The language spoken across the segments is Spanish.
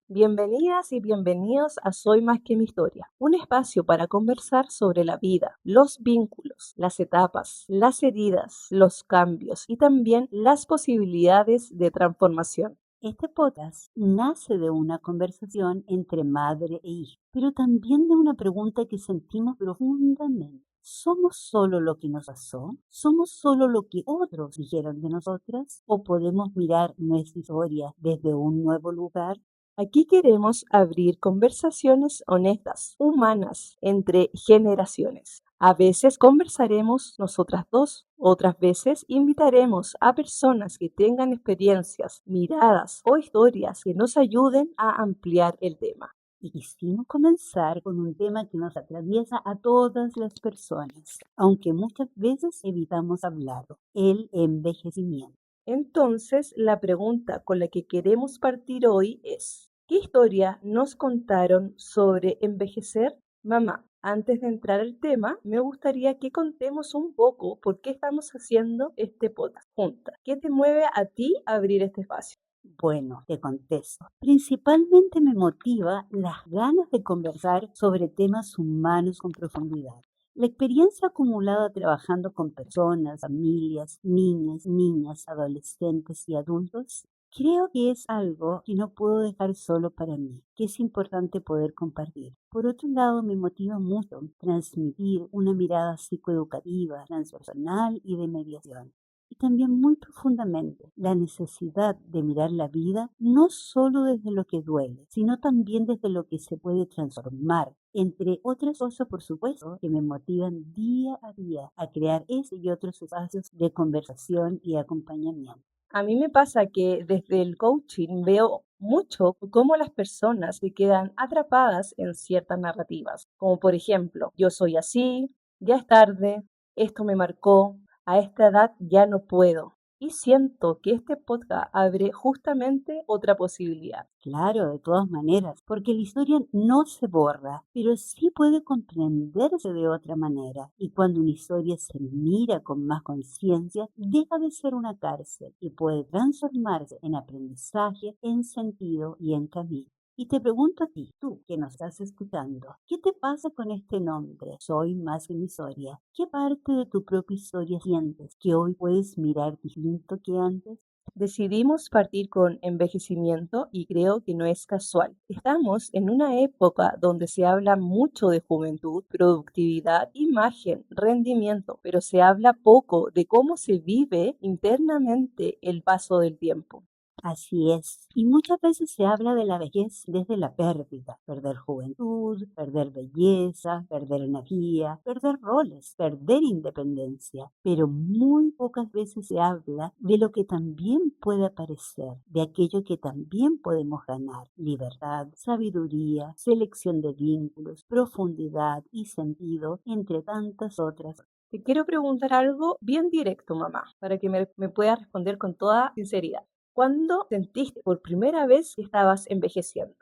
Bienvenidas y bienvenidos a Soy Más que mi historia, un espacio para conversar sobre la vida, los vínculos, las etapas, las heridas, los cambios y también las posibilidades de transformación. Este podcast nace de una conversación entre madre e hija, pero también de una pregunta que sentimos profundamente. ¿Somos solo lo que nos pasó? ¿Somos solo lo que otros dijeron de nosotras? ¿O podemos mirar nuestra historia desde un nuevo lugar? Aquí queremos abrir conversaciones honestas, humanas, entre generaciones. A veces conversaremos nosotras dos, otras veces invitaremos a personas que tengan experiencias, miradas o historias que nos ayuden a ampliar el tema. Y quisimos comenzar con un tema que nos atraviesa a todas las personas, aunque muchas veces evitamos hablarlo: el envejecimiento. Entonces, la pregunta con la que queremos partir hoy es, ¿qué historia nos contaron sobre envejecer? Mamá, antes de entrar al tema, me gustaría que contemos un poco por qué estamos haciendo este podcast juntas. ¿Qué te mueve a ti a abrir este espacio? Bueno, te contesto. Principalmente me motiva las ganas de conversar sobre temas humanos con profundidad. La experiencia acumulada trabajando con personas, familias, niñas, adolescentes y adultos, creo que es algo que no puedo dejar solo para mí, que es importante poder compartir. Por otro lado, me motiva mucho transmitir una mirada psicoeducativa, transpersonal y de mediación. Y también muy profundamente la necesidad de mirar la vida no solo desde lo que duele, sino también desde lo que se puede transformar, entre otras cosas, por supuesto, que me motivan día a día a crear este y otros espacios de conversación y acompañamiento. A mí me pasa que desde el coaching veo mucho cómo las personas se quedan atrapadas en ciertas narrativas, como por ejemplo, yo soy así, ya es tarde, esto me marcó, a esta edad ya no puedo. Y siento que este podcast abre justamente otra posibilidad. Claro, de todas maneras, porque la historia no se borra, pero sí puede comprenderse de otra manera. Y cuando una historia se mira con más conciencia, deja de ser una cárcel y puede transformarse en aprendizaje, en sentido y en camino. Y te pregunto a ti, tú que nos estás escuchando, ¿qué te pasa con este nombre? Soy Más que mi historia. ¿Qué parte de tu propia historia sientes que hoy puedes mirar distinto que antes? Decidimos partir con envejecimiento y creo que no es casual. Estamos en una época donde se habla mucho de juventud, productividad, imagen, rendimiento, pero se habla poco de cómo se vive internamente el paso del tiempo. Así es. Y muchas veces se habla de la vejez desde la pérdida: perder juventud, perder belleza, perder energía, perder roles, perder independencia. Pero muy pocas veces se habla de lo que también puede aparecer, de aquello que también podemos ganar: libertad, sabiduría, selección de vínculos, profundidad y sentido, entre tantas otras. Te quiero preguntar algo bien directo, mamá, para que me puedas responder con toda sinceridad. ¿Cuándo sentiste por primera vez que estabas envejeciendo?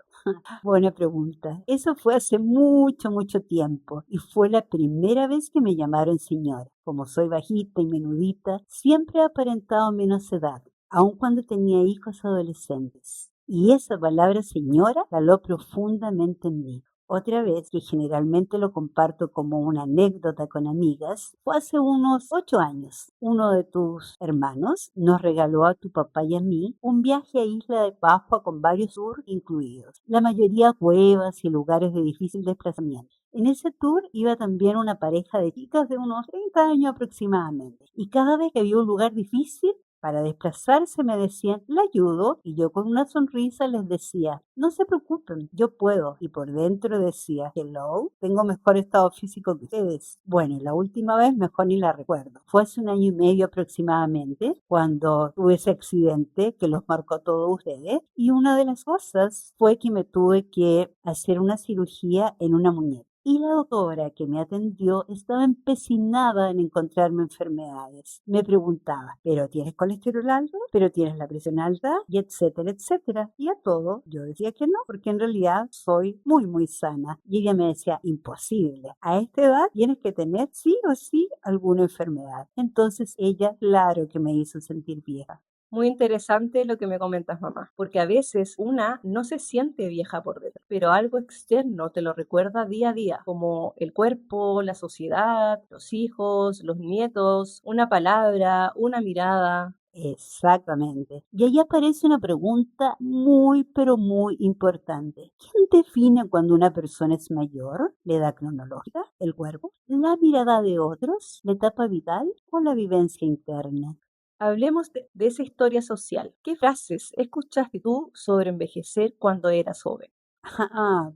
Buena pregunta. Eso fue hace mucho tiempo y fue la primera vez que me llamaron señora. Como soy bajita y menudita, siempre he aparentado menos edad, aun cuando tenía hijos adolescentes. Y esa palabra señora caló profundamente en mí. Otra vez, que generalmente lo comparto como una anécdota con amigas, fue hace unos 8 años. Uno de tus hermanos nos regaló a tu papá y a mí un viaje a Isla de Pascua con varios tours incluidos, la mayoría cuevas y lugares de difícil desplazamiento. En ese tour iba también una pareja de chicas de unos 30 años aproximadamente, y cada vez que había un lugar difícil para desplazarse me decían, la ayudo, y yo con una sonrisa les decía, no se preocupen, yo puedo. Y por dentro decía, hello, tengo mejor estado físico que ustedes. Bueno, la última vez mejor ni la recuerdo. Fue hace 1 año y medio aproximadamente cuando tuve ese accidente que los marcó a todos ustedes. Y una de las cosas fue que me tuve que hacer una cirugía en una muñeca. Y la doctora que me atendió estaba empecinada en encontrarme enfermedades. Me preguntaba, ¿pero tienes colesterol alto? ¿Pero tienes la presión alta? Y etcétera, etcétera. Y a todo yo decía que no, porque en realidad soy muy sana. Y ella me decía, imposible. A esta edad tienes que tener sí o sí alguna enfermedad. Entonces ella, claro que me hizo sentir vieja. Muy interesante lo que me comentas, mamá, porque a veces una no se siente vieja por dentro, pero algo externo te lo recuerda día a día, como el cuerpo, la sociedad, los hijos, los nietos, una palabra, una mirada. Exactamente. Y ahí aparece una pregunta muy, pero muy importante. ¿Quién define cuando una persona es mayor? ¿La edad cronológica? ¿El cuerpo? ¿La mirada de otros? ¿La etapa vital o la vivencia interna? Hablemos de esa historia social. ¿Qué frases escuchaste tú sobre envejecer cuando eras joven?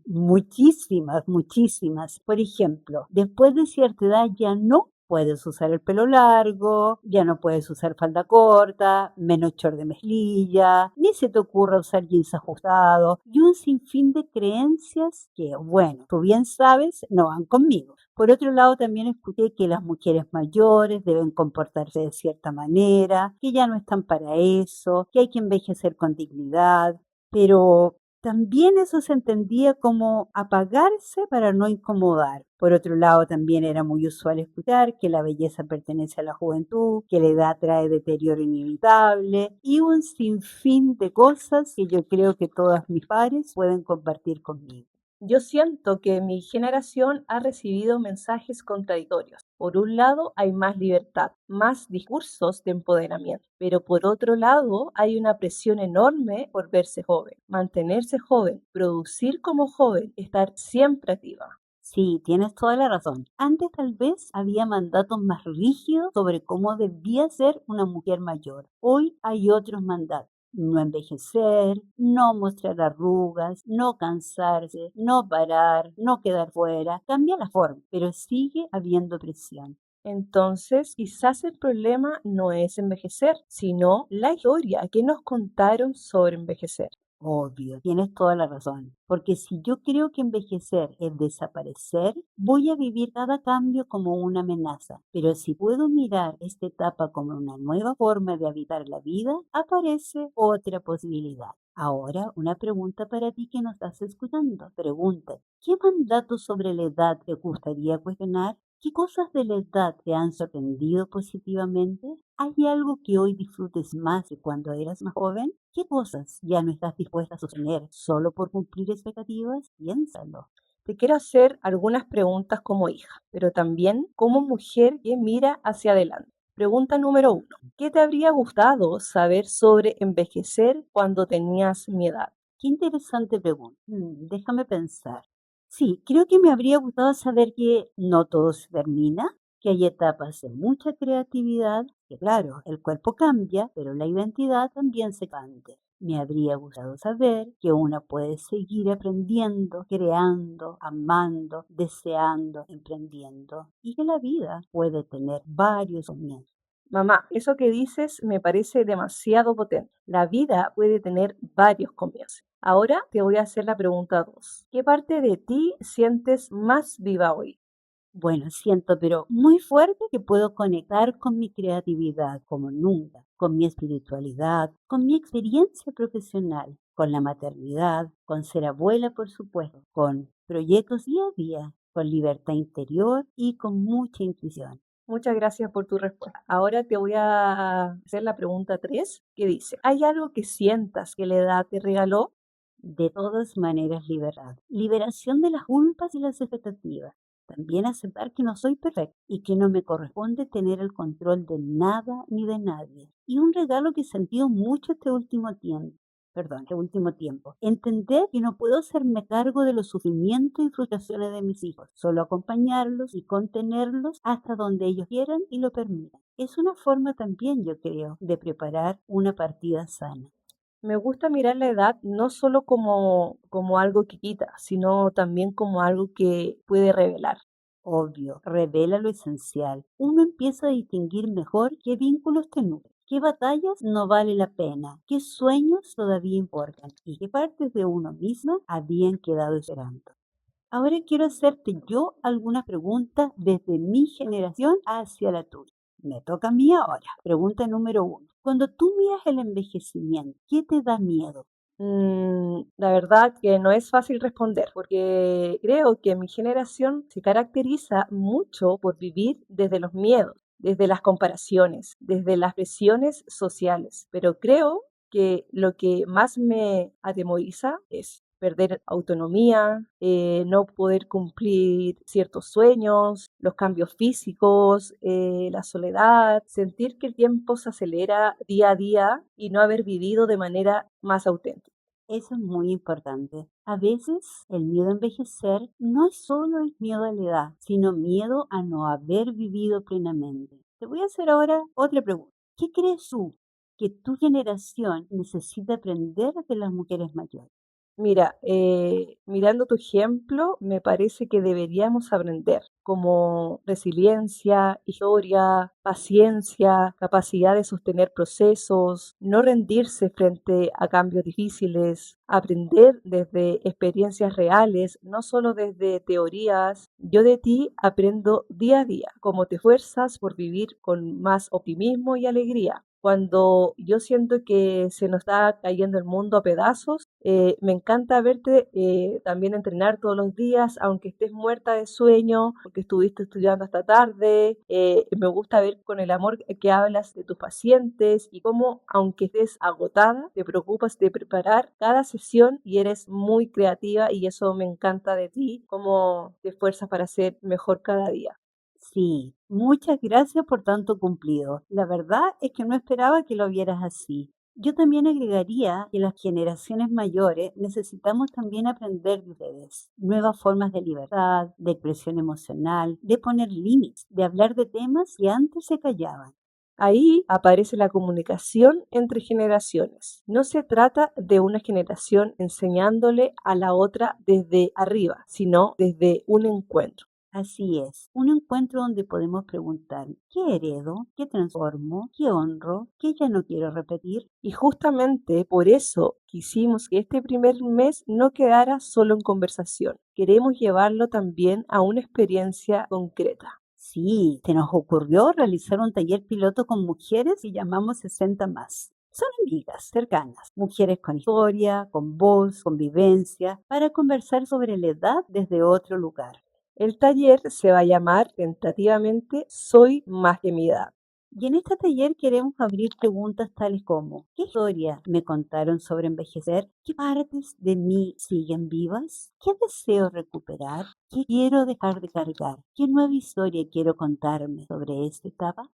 Muchísimas, muchísimas. Por ejemplo, después de cierta edad ya no puedes usar el pelo largo, ya no puedes usar falda corta, menos short de mezclilla, ni se te ocurra usar jeans ajustados y un sinfín de creencias que, bueno, tú bien sabes, no van conmigo. Por otro lado, también escuché que las mujeres mayores deben comportarse de cierta manera, que ya no están para eso, que hay que envejecer con dignidad, pero también eso se entendía como apagarse para no incomodar. Por otro lado, también era muy usual escuchar que la belleza pertenece a la juventud, que la edad trae deterioro inevitable y un sinfín de cosas que yo creo que todas mis pares pueden compartir conmigo. Yo siento que mi generación ha recibido mensajes contradictorios. Por un lado, hay más libertad, más discursos de empoderamiento, pero por otro lado, hay una presión enorme por verse joven, mantenerse joven, producir como joven, estar siempre activa. Sí, tienes toda la razón. Antes tal vez había mandatos más rígidos sobre cómo debía ser una mujer mayor. Hoy hay otros mandatos. No envejecer, no mostrar arrugas, no cansarse, no parar, no quedar fuera. Cambia la forma, pero sigue habiendo presión. Entonces, quizás el problema no es envejecer, sino la historia que nos contaron sobre envejecer. Obvio, tienes toda la razón. Porque si yo creo que envejecer es desaparecer, voy a vivir cada cambio como una amenaza. Pero si puedo mirar esta etapa como una nueva forma de habitar la vida, aparece otra posibilidad. Ahora, una pregunta para ti que nos estás escuchando. Pregunta, ¿qué mandatos sobre la edad te gustaría cuestionar? ¿Qué cosas de la edad te han sorprendido positivamente? ¿Hay algo que hoy disfrutes más que cuando eras más joven? ¿Qué cosas ya no estás dispuesta a sostener solo por cumplir expectativas? Piénsalo. Te quiero hacer algunas preguntas como hija, pero también como mujer que mira hacia adelante. Pregunta número uno. ¿Qué te habría gustado saber sobre envejecer cuando tenías mi edad? Qué interesante pregunta. Déjame pensar. Sí, creo que me habría gustado saber que no todo se termina, que hay etapas de mucha creatividad, que claro, el cuerpo cambia, pero la identidad también se cambia. Me habría gustado saber que una puede seguir aprendiendo, creando, amando, deseando, emprendiendo y que la vida puede tener varios comienzos. Mamá, eso que dices me parece demasiado potente. La vida puede tener varios comienzos. Ahora te voy a hacer la pregunta 2. ¿Qué parte de ti sientes más viva hoy? Bueno, siento, pero muy fuerte que puedo conectar con mi creatividad como nunca, con mi espiritualidad, con mi experiencia profesional, con la maternidad, con ser abuela, por supuesto, con proyectos día a día, con libertad interior y con mucha intuición. Muchas gracias por tu respuesta. Ahora te voy a hacer la pregunta 3, que dice, ¿hay algo que sientas que la edad te regaló? De todas maneras, libertad. Liberación de las culpas y las expectativas. También aceptar que no soy perfecta y que no me corresponde tener el control de nada ni de nadie. Y un regalo que he sentido mucho este último tiempo. Entender que no puedo hacerme cargo de los sufrimientos y frustraciones de mis hijos, solo acompañarlos y contenerlos hasta donde ellos quieran y lo permitan. Es una forma también, yo creo, de preparar una partida sana. Me gusta mirar la edad no solo como algo que quita, sino también como algo que puede revelar. Obvio, revela lo esencial. Uno empieza a distinguir mejor qué vínculos te nutren, qué batallas no vale la pena, qué sueños todavía importan y qué partes de uno mismo habían quedado esperando. Ahora quiero hacerte yo algunas preguntas desde mi generación hacia la tuya. Me toca a mí ahora. Pregunta número uno. Cuando tú miras el envejecimiento, ¿qué te da miedo? La verdad que no es fácil responder, porque creo que mi generación se caracteriza mucho por vivir desde los miedos. desde las comparaciones, desde las presiones sociales. Pero creo que lo que más me atemoriza es perder autonomía, no poder cumplir ciertos sueños, los cambios físicos, la soledad, sentir que el tiempo se acelera día a día y no haber vivido de manera más auténtica. Eso es muy importante. A veces el miedo a envejecer no es solo el miedo a la edad, sino miedo a no haber vivido plenamente. Te voy a hacer ahora otra pregunta. ¿Qué crees tú que tu generación necesita aprender de las mujeres mayores? Mira, mirando tu ejemplo, me parece que deberíamos aprender como resiliencia, historia, paciencia, capacidad de sostener procesos, no rendirse frente a cambios difíciles, aprender desde experiencias reales, no solo desde teorías. Yo de ti aprendo día a día, cómo te esfuerzas por vivir con más optimismo y alegría. Cuando yo siento que se nos está cayendo el mundo a pedazos, me encanta verte también entrenar todos los días, aunque estés muerta de sueño, porque estuviste estudiando hasta tarde. Me gusta ver con el amor que hablas de tus pacientes y cómo, aunque estés agotada, te preocupas de preparar cada sesión y eres muy creativa y eso me encanta de ti, cómo te esfuerzas para ser mejor cada día. Sí, muchas gracias por tanto cumplido. La verdad es que no esperaba que lo vieras así. Yo también agregaría que las generaciones mayores necesitamos también aprender de ustedes. Nuevas formas de libertad, de expresión emocional, de poner límites, de hablar de temas que antes se callaban. Ahí aparece la comunicación entre generaciones. No se trata de una generación enseñándole a la otra desde arriba, sino desde un encuentro. Así es, un encuentro donde podemos preguntar, ¿qué heredo? ¿Qué transformo? ¿Qué honro? ¿Qué ya no quiero repetir? Y justamente por eso quisimos que este primer mes no quedara solo en conversación. Queremos llevarlo también a una experiencia concreta. Sí, se nos ocurrió realizar un taller piloto con mujeres y llamamos 60 más. Son amigas cercanas, mujeres con historia, con voz, con vivencia, para conversar sobre la edad desde otro lugar. El taller se va a llamar tentativamente Soy más que mi edad. Y en este taller queremos abrir preguntas tales como, ¿qué historia me contaron sobre envejecer? ¿Qué partes de mí siguen vivas? ¿Qué deseo recuperar? ¿Qué quiero dejar de cargar? ¿Qué nueva historia quiero contarme sobre esta etapa?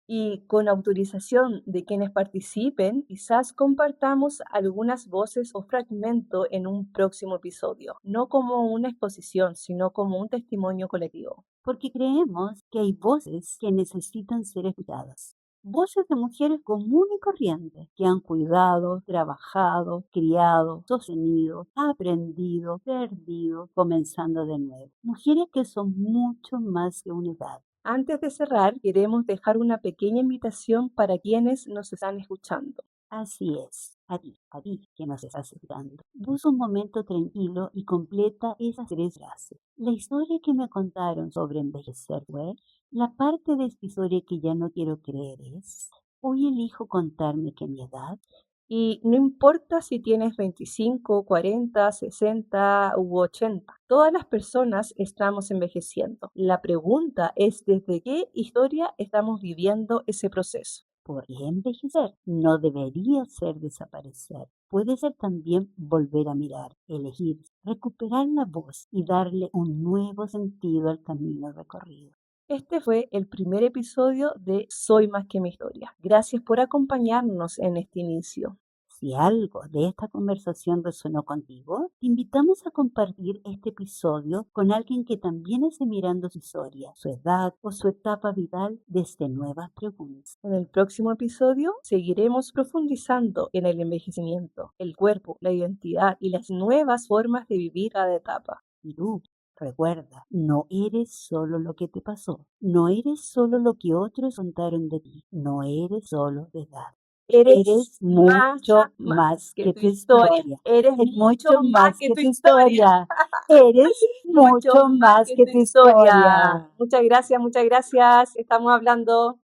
Y con autorización de quienes participen, quizás compartamos algunas voces o fragmentos en un próximo episodio, no como una exposición, sino como un testimonio colectivo. Porque creemos que hay voces que necesitan ser escuchadas. Voces de mujeres comunes y corrientes que han cuidado, trabajado, criado, sostenido, aprendido, perdido, comenzando de nuevo. Mujeres que son mucho más que una edad. Antes de cerrar, queremos dejar una pequeña invitación para quienes nos están escuchando. Así es, a ti que nos estás escuchando. Busca un momento tranquilo y completa esas tres frases. La historia que me contaron sobre envejecer fue, la parte de esta historia que ya no quiero creer es, hoy elijo contarme que mi edad. Y no importa si tienes 25, 40, 60 u 80, todas las personas estamos envejeciendo. La pregunta es desde qué historia estamos viviendo ese proceso. Porque envejecer no debería ser desaparecer. Puede ser también volver a mirar, elegir, recuperar la voz y darle un nuevo sentido al camino recorrido. Este fue el primer episodio de Soy más que mi historia. Gracias por acompañarnos en este inicio. Si algo de esta conversación resonó contigo, te invitamos a compartir este episodio con alguien que también esté mirando su historia, su edad o su etapa vital desde nuevas preguntas. En el próximo episodio seguiremos profundizando en el envejecimiento, el cuerpo, la identidad y las nuevas formas de vivir cada etapa. Y tú, recuerda, no eres solo lo que te pasó, no eres solo lo que otros contaron de ti, no eres solo de edad. Eres mucho más que tu historia. Eres mucho más que tu historia. Eres mucho más que tu historia. Muchas gracias, muchas gracias. Estamos hablando.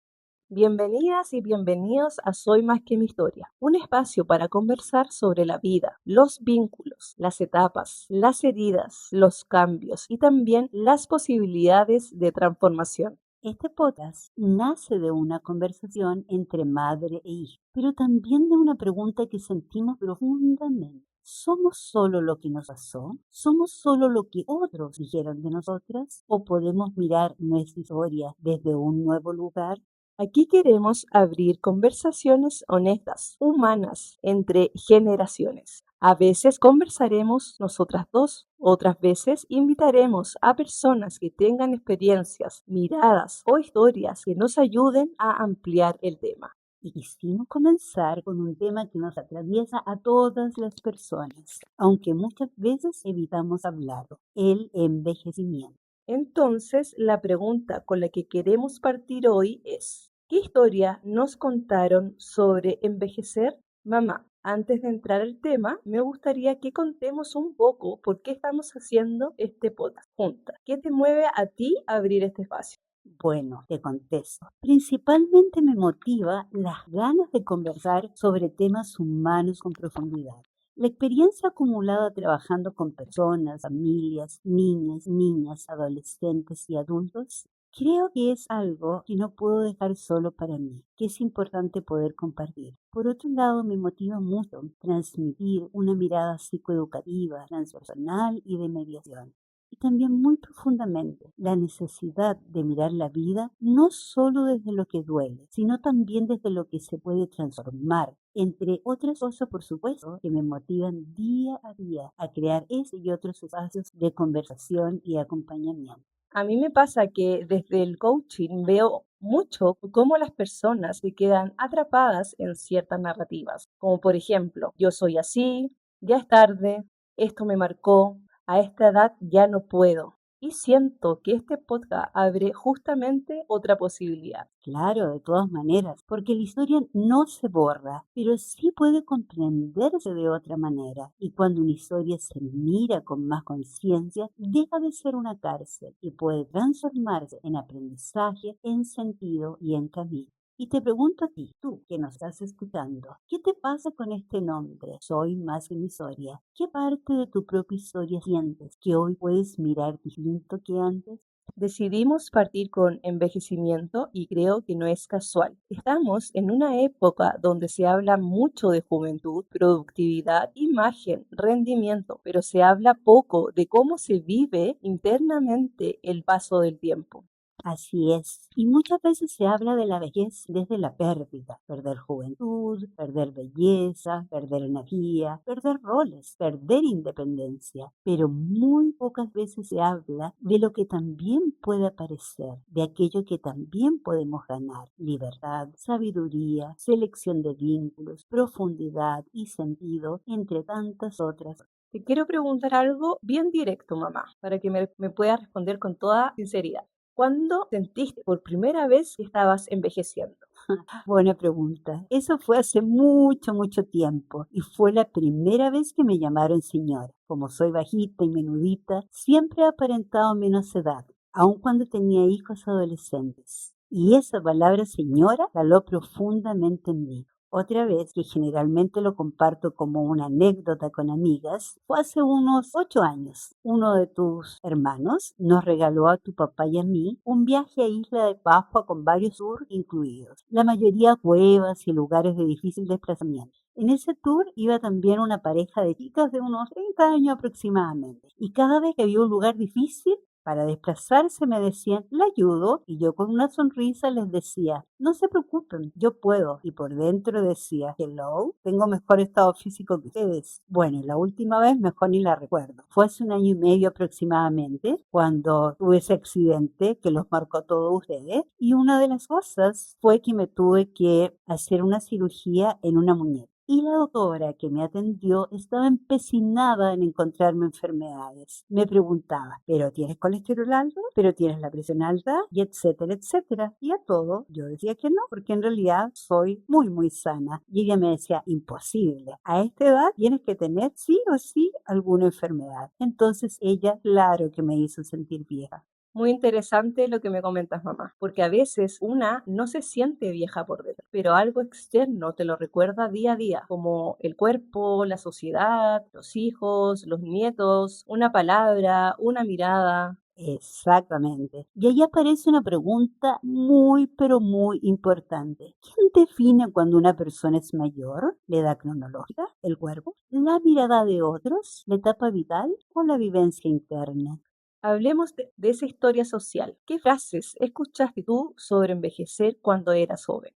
Bienvenidas y bienvenidos a Soy más que mi historia, un espacio para conversar sobre la vida, los vínculos, las etapas, las heridas, los cambios y también las posibilidades de transformación. Este podcast nace de una conversación entre madre e hija, pero también de una pregunta que sentimos profundamente. ¿Somos solo lo que nos pasó? ¿Somos solo lo que otros dijeron de nosotras? ¿O podemos mirar nuestra historia desde un nuevo lugar? Aquí queremos abrir conversaciones honestas, humanas, entre generaciones. A veces conversaremos nosotras dos, otras veces invitaremos a personas que tengan experiencias, miradas o historias que nos ayuden a ampliar el tema. Y quisimos comenzar con un tema que nos atraviesa a todas las personas, aunque muchas veces evitamos hablarlo: el envejecimiento. Entonces, la pregunta con la que queremos partir hoy es, ¿qué historia nos contaron sobre envejecer? Mamá, antes de entrar al tema, me gustaría que contemos un poco por qué estamos haciendo este podcast juntas. ¿Qué te mueve a ti a abrir este espacio? Bueno, te contesto. Principalmente me motiva las ganas de conversar sobre temas humanos con profundidad. La experiencia acumulada trabajando con personas, familias, niñas, adolescentes y adultos, creo que es algo que no puedo dejar solo para mí, que es importante poder compartir. Por otro lado, me motiva mucho transmitir una mirada psicoeducativa, transpersonal y de mediación. Y también muy profundamente la necesidad de mirar la vida no solo desde lo que duele, sino también desde lo que se puede transformar, entre otras cosas, por supuesto, que me motivan día a día a crear este y otros espacios de conversación y acompañamiento. A mí me pasa que desde el coaching veo mucho cómo las personas se quedan atrapadas en ciertas narrativas, como por ejemplo, yo soy así, ya es tarde, esto me marcó, a esta edad ya no puedo. Y siento que este podcast abre justamente otra posibilidad. Claro, de todas maneras, porque la historia no se borra, pero sí puede comprenderse de otra manera. Y cuando una historia se mira con más conciencia, deja de ser una cárcel y puede transformarse en aprendizaje, en sentido y en camino. Y te pregunto a ti, tú que nos estás escuchando, ¿qué te pasa con este nombre? Soy más que mi historia. ¿Qué parte de tu propia historia sientes que hoy puedes mirar distinto que antes? Decidimos partir con envejecimiento y creo que no es casual. Estamos en una época donde se habla mucho de juventud, productividad, imagen, rendimiento, pero se habla poco de cómo se vive internamente el paso del tiempo. Así es. Y muchas veces se habla de la vejez desde la pérdida: perder juventud, perder belleza, perder energía, perder roles, perder independencia. Pero muy pocas veces se habla de lo que también puede aparecer, de aquello que también podemos ganar: libertad, sabiduría, selección de vínculos, profundidad y sentido, entre tantas otras. Te quiero preguntar algo bien directo, mamá, para que me puedas responder con toda sinceridad. ¿Cuándo sentiste por primera vez que estabas envejeciendo? Buena pregunta. Eso fue hace mucho tiempo y fue la primera vez que me llamaron señora. Como soy bajita y menudita, siempre he aparentado menos edad, aun cuando tenía hijos adolescentes. Y esa palabra señora caló profundamente en mí. Otra vez, que generalmente lo comparto como una anécdota con amigas, fue hace unos 8 años. Uno de tus hermanos nos regaló a tu papá y a mí un viaje a Isla de Pascua con varios tours incluidos, la mayoría cuevas y lugares de difícil desplazamiento. En ese tour iba también una pareja de chicas de unos 30 años aproximadamente, y cada vez que había un lugar difícil para desplazarse me decían, la ayudo, y yo con una sonrisa les decía, no se preocupen, yo puedo. Y por dentro decía, hello, tengo mejor estado físico que ustedes. Bueno, la última vez mejor ni la recuerdo. Fue hace 1 año y medio aproximadamente cuando tuve ese accidente que los marcó a todos ustedes. Y una de las cosas fue que me tuve que hacer una cirugía en una muñeca. Y la doctora que me atendió estaba empecinada en encontrarme enfermedades. Me preguntaba, ¿pero tienes colesterol alto? ¿Pero tienes la presión alta? Y etcétera, etcétera. Y a todo yo decía que no, porque en realidad soy muy sana. Y ella me decía, imposible. A esta edad tienes que tener sí o sí alguna enfermedad. Entonces ella, claro que me hizo sentir vieja. Muy interesante lo que me comentas, mamá, porque a veces una no se siente vieja por dentro, pero algo externo te lo recuerda día a día, como el cuerpo, la sociedad, los hijos, los nietos, una palabra, una mirada. Exactamente. Y ahí aparece una pregunta muy, pero muy importante. ¿Quién define cuando una persona es mayor? ¿La edad cronológica? ¿El cuerpo? ¿La mirada de otros? ¿La etapa vital o la vivencia interna? Hablemos de esa historia social. ¿Qué frases escuchaste tú sobre envejecer cuando eras joven?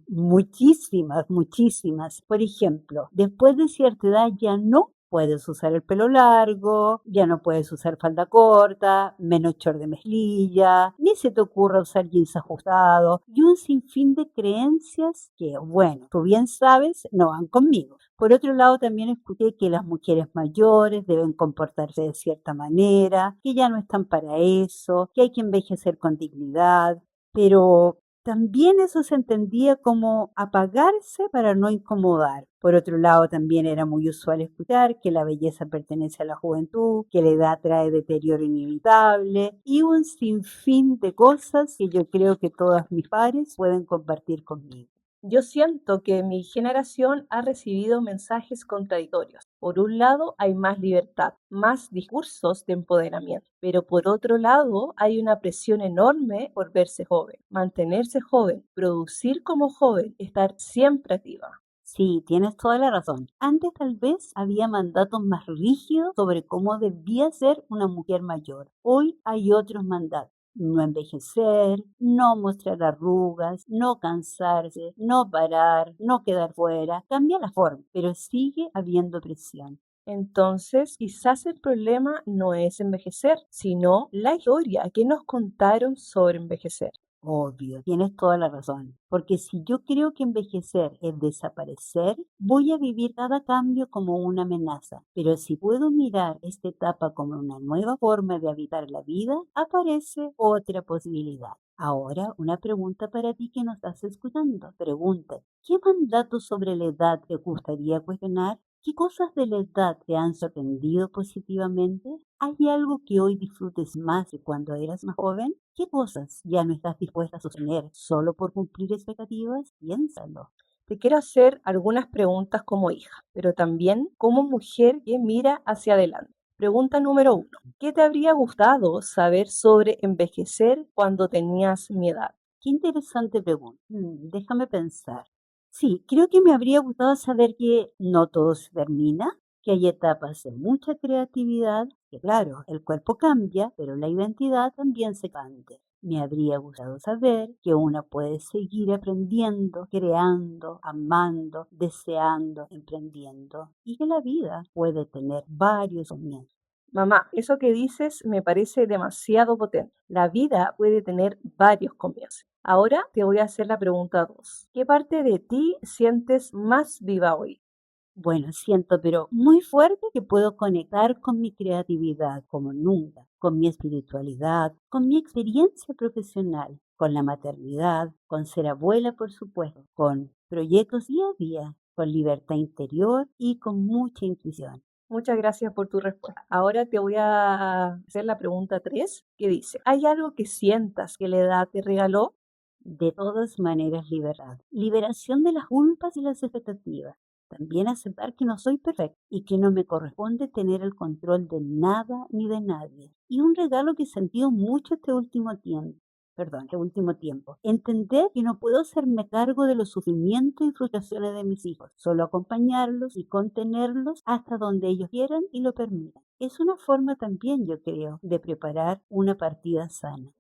Muchísimas, muchísimas. Por ejemplo, después de cierta edad ya no puedes usar el pelo largo, ya no puedes usar falda corta, menos short de mezclilla, ni se te ocurra usar jeans ajustados y un sinfín de creencias que, bueno, tú bien sabes, no van conmigo. Por otro lado, también escuché que las mujeres mayores deben comportarse de cierta manera, que ya no están para eso, que hay que envejecer con dignidad, pero también eso se entendía como apagarse para no incomodar. Por otro lado, también era muy usual escuchar que la belleza pertenece a la juventud, que la edad trae deterioro inevitable y un sinfín de cosas que yo creo que todas mis pares pueden compartir conmigo. Yo siento que mi generación ha recibido mensajes contradictorios. Por un lado, hay más libertad, más discursos de empoderamiento, pero por otro lado, hay una presión enorme por verse joven, mantenerse joven, producir como joven, estar siempre activa. Sí, tienes toda la razón. Antes tal vez había mandatos más rígidos sobre cómo debía ser una mujer mayor. Hoy hay otros mandatos. No envejecer, no mostrar arrugas, no cansarse, no parar, no quedar fuera. Cambia la forma, pero sigue habiendo presión. Entonces, quizás el problema no es envejecer, sino la historia que nos contaron sobre envejecer. Obvio, tienes toda la razón. Porque si yo creo que envejecer es desaparecer, voy a vivir cada cambio como una amenaza. Pero si puedo mirar esta etapa como una nueva forma de habitar la vida, aparece otra posibilidad. Ahora, una pregunta para ti que nos estás escuchando. Pregunta, ¿qué mandatos sobre la edad te gustaría cuestionar? ¿Qué cosas de la edad te han sorprendido positivamente? ¿Hay algo que hoy disfrutes más que cuando eras más joven? ¿Qué cosas ya no estás dispuesta a sostener solo por cumplir expectativas? Piénsalo. Te quiero hacer algunas preguntas como hija, pero también como mujer que mira hacia adelante. Pregunta número uno. ¿Qué te habría gustado saber sobre envejecer cuando tenías mi edad? Qué interesante pregunta. Déjame pensar. Sí, creo que me habría gustado saber que no todo se termina, que hay etapas de mucha creatividad, que claro, el cuerpo cambia, pero la identidad también se cambia. Me habría gustado saber que una puede seguir aprendiendo, creando, amando, deseando, emprendiendo y que la vida puede tener varios comienzos. Mamá, eso que dices me parece demasiado potente. La vida puede tener varios comienzos. Ahora te voy a hacer la pregunta 2. ¿Qué parte de ti sientes más viva hoy? Bueno, siento, pero muy fuerte que puedo conectar con mi creatividad como nunca, con mi espiritualidad, con mi experiencia profesional, con la maternidad, con ser abuela, por supuesto, con proyectos día a día, con libertad interior y con mucha intuición. Muchas gracias por tu respuesta. Ahora te voy a hacer la pregunta 3, que dice, ¿hay algo que sientas que la edad te regaló? De todas maneras, libertad. Liberación de las culpas y las expectativas. También aceptar que no soy perfecta y que no me corresponde tener el control de nada ni de nadie. Y un regalo que he sentido mucho este último tiempo. Entender que no puedo hacerme cargo de los sufrimientos y frustraciones de mis hijos, solo acompañarlos y contenerlos hasta donde ellos quieran y lo permitan. Es una forma también, yo creo, de preparar una partida sana.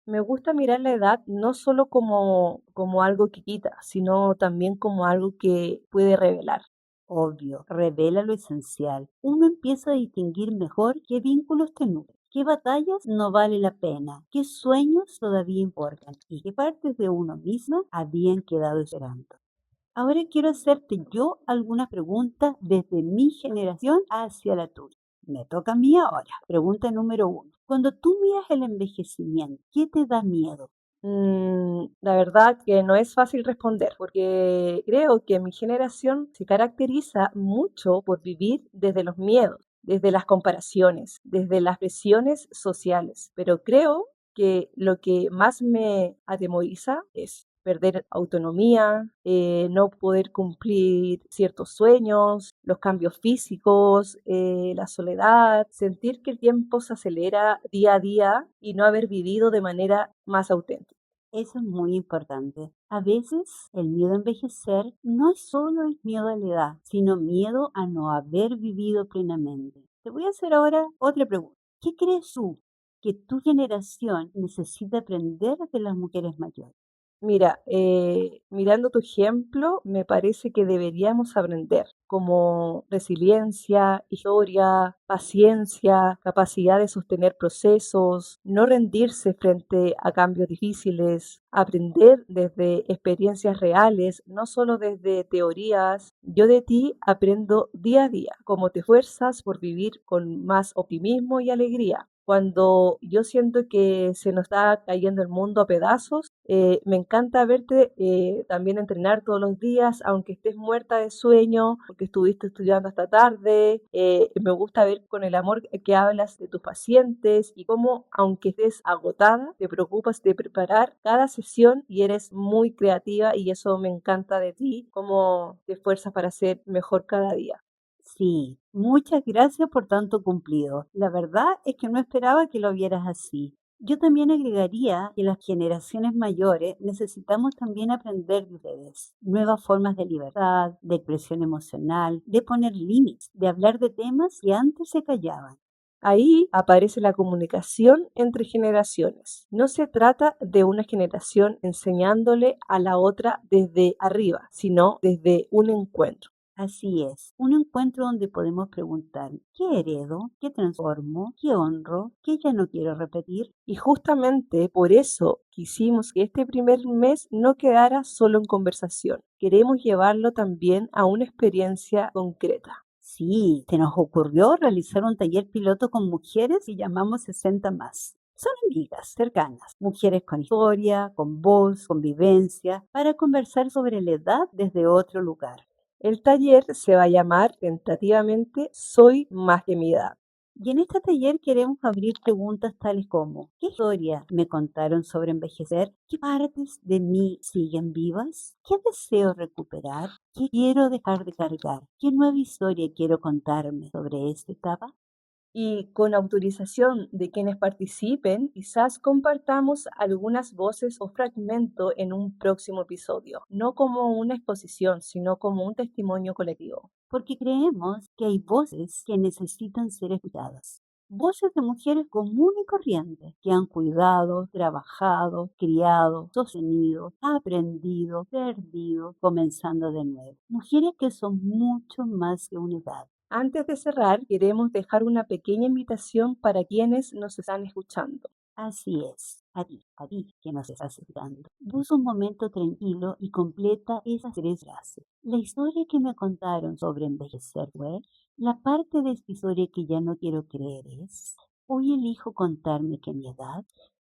Me gusta mirar la edad no solo como algo que quita, sino también como algo que puede revelar. Obvio, revela lo esencial. Uno empieza a distinguir mejor qué vínculos te nutren, qué batallas no vale la pena, qué sueños todavía importan y qué partes de uno mismo habían quedado esperando. Ahora quiero hacerte yo algunas preguntas desde mi generación hacia la tuya. Me toca a mí ahora. Pregunta número uno. Cuando tú miras el envejecimiento, ¿qué te da miedo? La verdad que no es fácil responder, porque creo que mi generación se caracteriza mucho por vivir desde los miedos, desde las comparaciones, desde las presiones sociales. Pero creo que lo que más me atemoriza es perder autonomía, no poder cumplir ciertos sueños, los cambios físicos, la soledad, sentir que el tiempo se acelera día a día y no haber vivido de manera más auténtica. Eso es muy importante. A veces el miedo a envejecer no es solo el miedo a la edad, sino miedo a no haber vivido plenamente. Te voy a hacer ahora otra pregunta. ¿Qué crees tú que tu generación necesita aprender de las mujeres mayores? Mira, mirando tu ejemplo, me parece que deberíamos aprender como resiliencia, historia, paciencia, capacidad de sostener procesos, no rendirse frente a cambios difíciles, aprender desde experiencias reales, no solo desde teorías. Yo de ti aprendo día a día, cómo te esfuerzas por vivir con más optimismo y alegría. Cuando yo siento que se nos está cayendo el mundo a pedazos, me encanta verte también entrenar todos los días, aunque estés muerta de sueño, porque estuviste estudiando hasta tarde. Me gusta ver con el amor que hablas de tus pacientes y cómo, aunque estés agotada, te preocupas de preparar cada sesión y eres muy creativa y eso me encanta de ti, cómo te esfuerzas para ser mejor cada día. Sí, muchas gracias por tanto cumplido. La verdad es que no esperaba que lo vieras así. Yo también agregaría que las generaciones mayores necesitamos también aprender de ustedes. Nuevas formas de libertad, de expresión emocional, de poner límites, de hablar de temas que antes se callaban. Ahí aparece la comunicación entre generaciones. No se trata de una generación enseñándole a la otra desde arriba, sino desde un encuentro. Así es, un encuentro donde podemos preguntar, ¿qué heredo? ¿Qué transformo? ¿Qué honro? ¿Qué ya no quiero repetir? Y justamente por eso quisimos que este primer mes no quedara solo en conversación. Queremos llevarlo también a una experiencia concreta. Sí, se nos ocurrió realizar un taller piloto con mujeres y llamamos 60 más. Son amigas cercanas, mujeres con historia, con voz, con vivencia, para conversar sobre la edad desde otro lugar. El taller se va a llamar tentativamente Soy más que mi edad. Y en este taller queremos abrir preguntas tales como, ¿qué historia me contaron sobre envejecer? ¿Qué partes de mí siguen vivas? ¿Qué deseo recuperar? ¿Qué quiero dejar de cargar? ¿Qué nueva historia quiero contarme sobre esta etapa? Y con autorización de quienes participen, quizás compartamos algunas voces o fragmentos en un próximo episodio, no como una exposición, sino como un testimonio colectivo. Porque creemos que hay voces que necesitan ser escuchadas. Voces de mujeres comunes y corrientes que han cuidado, trabajado, criado, sostenido, aprendido, perdido, comenzando de nuevo. Mujeres que son mucho más que una edad. Antes de cerrar, queremos dejar una pequeña invitación para quienes nos están escuchando. Así es, a ti que nos estás escuchando. Busca un momento tranquilo y completa esas tres frases. La historia que me contaron sobre envejecer fue, la parte de esta historia que ya no quiero creer es, hoy elijo contarme que mi edad,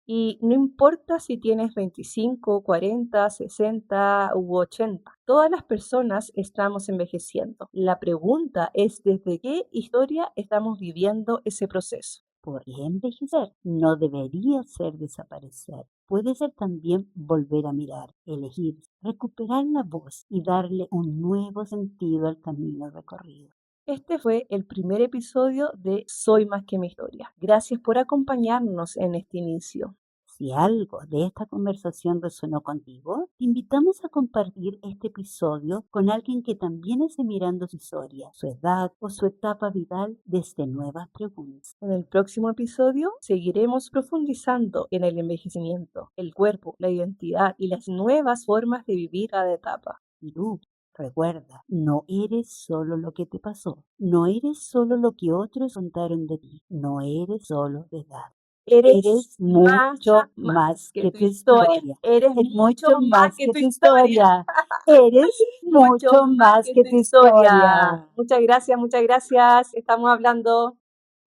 Y no importa si tienes 25, 40, 60 u 80, todas las personas estamos envejeciendo. La pregunta es desde qué historia estamos viviendo ese proceso. podría envejecer, no debería ser desaparecer. Puede ser también volver a mirar, elegir, recuperar la voz y darle un nuevo sentido al camino recorrido. Este fue el primer episodio de Soy más que mi historia. Gracias por acompañarnos en este inicio. Si algo de esta conversación resonó contigo, te invitamos a compartir este episodio con alguien que también esté mirando su historia, su edad o su etapa vital desde nuevas preguntas. En el próximo episodio seguiremos profundizando en el envejecimiento, el cuerpo, la identidad y las nuevas formas de vivir cada etapa. Y tú, recuerda, no eres solo lo que te pasó, no eres solo lo que otros contaron de ti, no eres solo de edad. Eres Eres mucho más más que que tu tu historia. historia. Eres Es mucho mucho más más que que tu tu historia. historia. Eres Mucho mucho más más que que tu tu historia. historia. Muchas gracias, muchas gracias. Estamos hablando.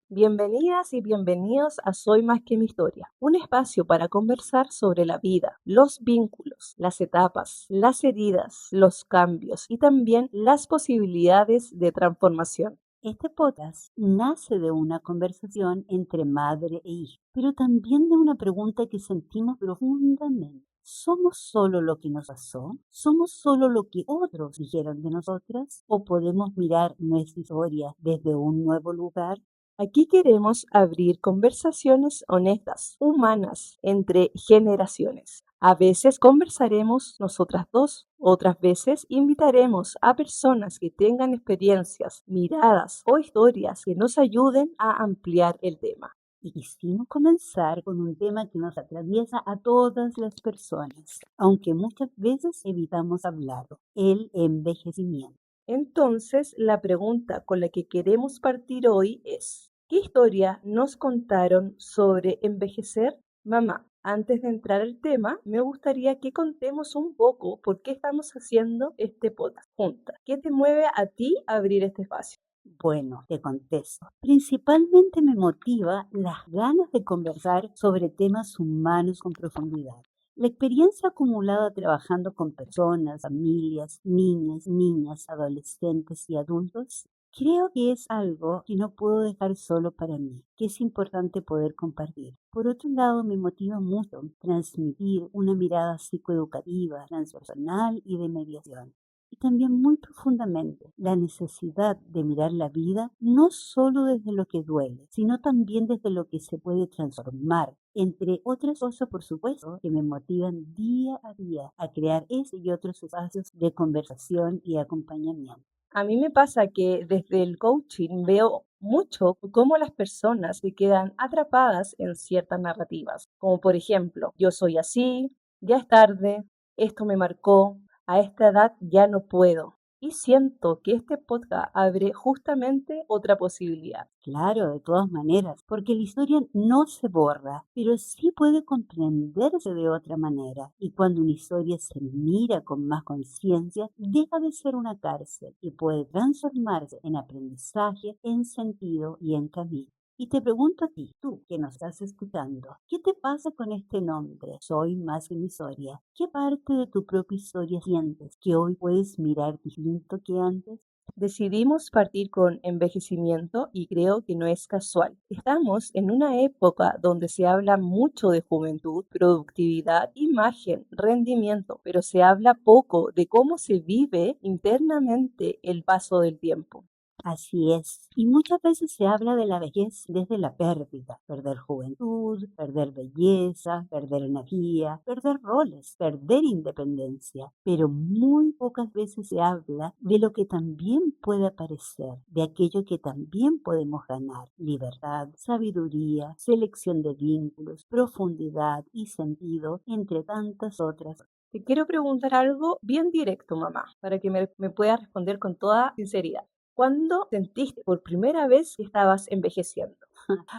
Bienvenidas y bienvenidos a Soy más que mi historia, un espacio para conversar sobre la vida, los vínculos, las etapas, las heridas, los cambios y también las posibilidades de transformación. Este podcast nace de una conversación entre madre e hija, pero también de una pregunta que sentimos profundamente. ¿Somos solo lo que nos pasó? ¿Somos solo lo que otros dijeron de nosotras? ¿O podemos mirar nuestra historia desde un nuevo lugar? Aquí queremos abrir conversaciones honestas, humanas, entre generaciones. A veces conversaremos nosotras dos, otras veces invitaremos a personas que tengan experiencias, miradas o historias que nos ayuden a ampliar el tema. Y quisimos comenzar con un tema que nos atraviesa a todas las personas, aunque muchas veces evitamos hablarlo, el envejecimiento. Entonces, la pregunta con la que queremos partir hoy es, ¿qué historia nos contaron sobre envejecer? Mamá, antes de entrar al tema, me gustaría que contemos un poco por qué estamos haciendo este podcast juntas. ¿Qué te mueve a ti a abrir este espacio? Bueno, te contesto. Principalmente me motiva las ganas de conversar sobre temas humanos con profundidad. La experiencia acumulada trabajando con personas, familias, niñas, adolescentes y adultos, creo que es algo que no puedo dejar solo para mí, que es importante poder compartir. Por otro lado, me motiva mucho transmitir una mirada psicoeducativa, transpersonal y de mediación. Y también muy profundamente la necesidad de mirar la vida no solo desde lo que duele, sino también desde lo que se puede transformar, entre otras cosas, por supuesto, que me motivan día a día a crear este y otros espacios de conversación y acompañamiento. A mí me pasa que desde el coaching veo mucho cómo las personas se quedan atrapadas en ciertas narrativas, como por ejemplo, yo soy así, ya es tarde, esto me marcó, a esta edad ya no puedo. Y siento que este podcast abre justamente otra posibilidad. Claro, de todas maneras, porque la historia no se borra, pero sí puede comprenderse de otra manera. Y cuando una historia se mira con más conciencia, deja de ser una cárcel y puede transformarse en aprendizaje, en sentido y en camino. Y te pregunto a ti, tú que nos estás escuchando, ¿qué te pasa con este nombre? Soy más que mi historia. ¿Qué parte de tu propia historia sientes que hoy puedes mirar distinto que antes? Decidimos partir con envejecimiento y creo que no es casual. Estamos en una época donde se habla mucho de juventud, productividad, imagen, rendimiento, pero se habla poco de cómo se vive internamente el paso del tiempo. Así es. Y muchas veces se habla de la vejez desde la pérdida. Perder juventud, perder belleza, perder energía, perder roles, perder independencia. Pero muy pocas veces se habla de lo que también puede aparecer, de aquello que también podemos ganar. Libertad, sabiduría, selección de vínculos, profundidad y sentido, entre tantas otras. Te quiero preguntar algo bien directo, mamá, para que me puedas responder con toda sinceridad. ¿Cuándo sentiste por primera vez que estabas envejeciendo?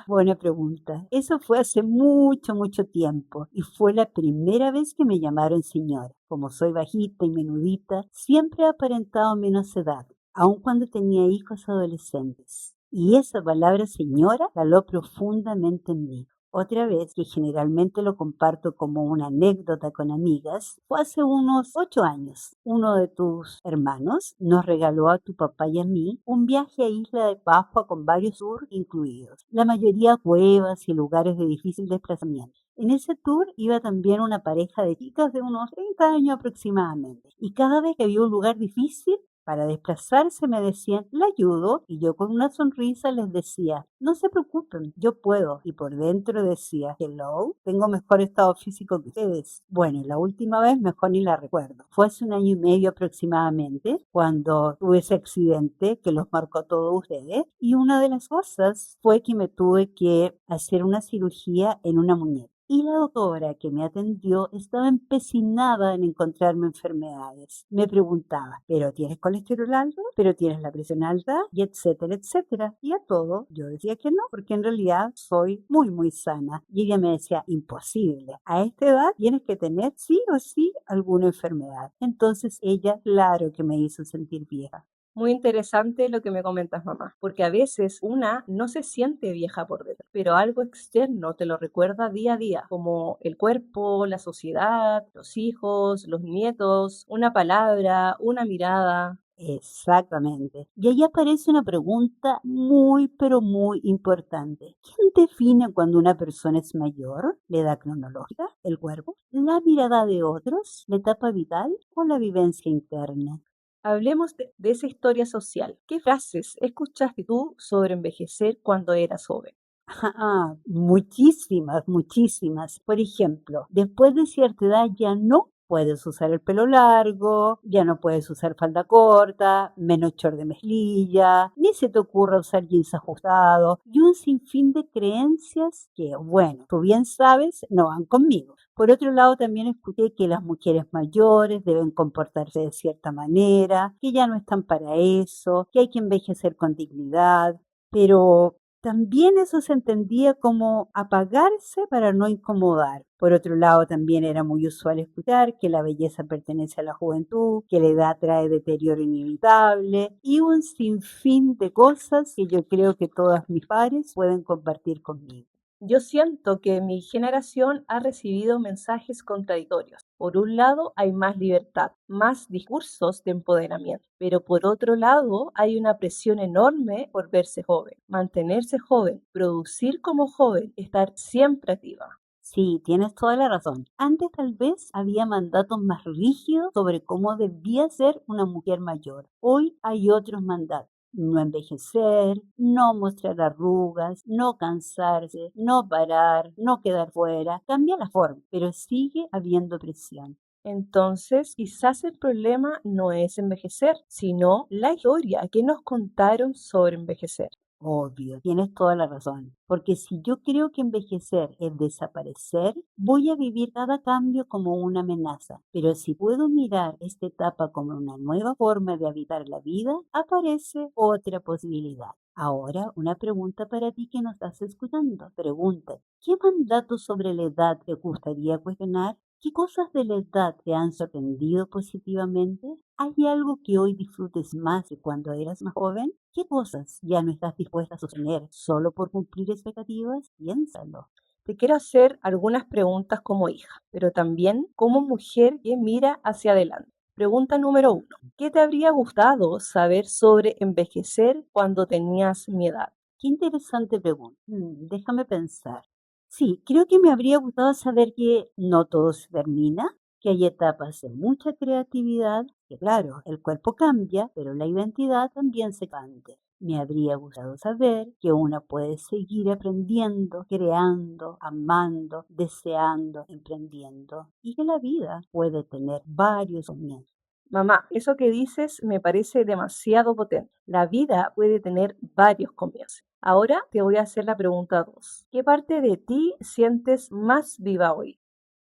Buena pregunta. Eso fue hace mucho tiempo y fue la primera vez que me llamaron señora. Como soy bajita y menudita, siempre he aparentado menos edad, aun cuando tenía hijos adolescentes. Y esa palabra señora caló profundamente en mí. Otra vez, que generalmente lo comparto como una anécdota con amigas, fue hace unos 8 años. Uno de tus hermanos nos regaló a tu papá y a mí un viaje a Isla de Pascua con varios tours incluidos, la mayoría cuevas y lugares de difícil desplazamiento. En ese tour iba también una pareja de chicas de unos 30 años aproximadamente, y cada vez que había un lugar difícil para desplazarse me decían, la ayudo, y yo con una sonrisa les decía, no se preocupen, yo puedo. Y por dentro decía, hello, tengo mejor estado físico que ustedes. Bueno, la última vez mejor ni la recuerdo. Fue hace 1 año y medio aproximadamente cuando tuve ese accidente que los marcó a todos ustedes. Y una de las cosas fue que me tuve que hacer una cirugía en una muñeca. Y la doctora que me atendió estaba empecinada en encontrarme enfermedades. Me preguntaba, ¿pero tienes colesterol alto? ¿Pero tienes la presión alta? Y etcétera, etcétera. Y a todo yo decía que no, porque en realidad soy muy sana. Y ella me decía, imposible. A esta edad tienes que tener sí o sí alguna enfermedad. Entonces ella, claro que me hizo sentir vieja. Muy interesante lo que me comentas, mamá, porque a veces una no se siente vieja por dentro, pero algo externo te lo recuerda día a día, como el cuerpo, la sociedad, los hijos, los nietos, una palabra, una mirada. Exactamente. Y ahí aparece una pregunta muy, pero muy importante. ¿Quién define cuando una persona es mayor? ¿La edad cronológica? ¿El cuerpo? ¿La mirada de otros? ¿La etapa vital o la vivencia interna? Hablemos de esa historia social. ¿Qué frases escuchaste tú sobre envejecer cuando eras joven? Muchísimas, muchísimas. Por ejemplo, después de cierta edad ya no puedes usar el pelo largo, ya no puedes usar falda corta, menos short de mezclilla, ni se te ocurra usar jeans ajustados y un sinfín de creencias que, bueno, tú bien sabes, no van conmigo. Por otro lado, también escuché que las mujeres mayores deben comportarse de cierta manera, que ya no están para eso, que hay que envejecer con dignidad, pero también eso se entendía como apagarse para no incomodar. Por otro lado, también era muy usual escuchar que la belleza pertenece a la juventud, que la edad trae deterioro inevitable y un sinfín de cosas que yo creo que todas mis pares pueden compartir conmigo. Yo siento que mi generación ha recibido mensajes contradictorios. Por un lado, hay más libertad, más discursos de empoderamiento, pero por otro lado, hay una presión enorme por verse joven, mantenerse joven, producir como joven, estar siempre activa. Sí, tienes toda la razón. Antes tal vez había mandatos más rígidos sobre cómo debía ser una mujer mayor. Hoy hay otros mandatos. No envejecer, no mostrar arrugas, no cansarse, no parar, no quedar fuera. Cambia la forma, pero sigue habiendo presión. Entonces, quizás el problema no es envejecer, sino la historia que nos contaron sobre envejecer. Obvio, tienes toda la razón. Porque si yo creo que envejecer es desaparecer, voy a vivir cada cambio como una amenaza. Pero si puedo mirar esta etapa como una nueva forma de habitar la vida, aparece otra posibilidad. Ahora, una pregunta para ti que nos estás escuchando. Pregunta, ¿qué mandatos sobre la edad te gustaría cuestionar? ¿Qué cosas de la edad te han sorprendido positivamente? ¿Hay algo que hoy disfrutes más que cuando eras más joven? ¿Qué cosas ya no estás dispuesta a sostener solo por cumplir expectativas? Piénsalo. Te quiero hacer algunas preguntas como hija, pero también como mujer que mira hacia adelante. Pregunta número uno. ¿Qué te habría gustado saber sobre envejecer cuando tenías mi edad? Qué interesante pregunta. Déjame pensar. Sí, creo que me habría gustado saber que no todo se termina, que hay etapas de mucha creatividad, que claro, el cuerpo cambia, pero la identidad también se cambia. Me habría gustado saber que una puede seguir aprendiendo, creando, amando, deseando, emprendiendo y que la vida puede tener varios comienzos. Mamá, eso que dices me parece demasiado potente. La vida puede tener varios comienzos. Ahora te voy a hacer la pregunta 2. ¿Qué parte de ti sientes más viva hoy?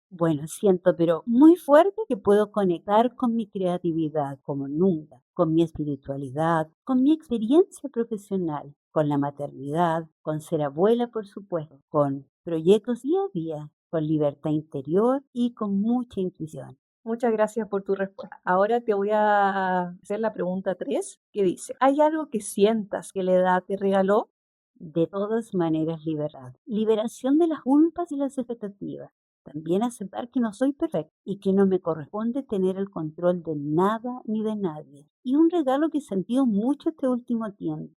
Bueno, siento, pero muy fuerte que puedo conectar con mi creatividad como nunca, con mi espiritualidad, con mi experiencia profesional, con la maternidad, con ser abuela, por supuesto, con proyectos día a día, con libertad interior y con mucha intuición. Muchas gracias por tu respuesta. Ahora te voy a hacer la pregunta 3, que dice, ¿hay algo que sientas que la edad te regaló? De todas maneras, libertad. Liberación de las culpas y las expectativas. También aceptar que no soy perfecta y que no me corresponde tener el control de nada ni de nadie. Y un regalo que he sentido mucho este último tiempo.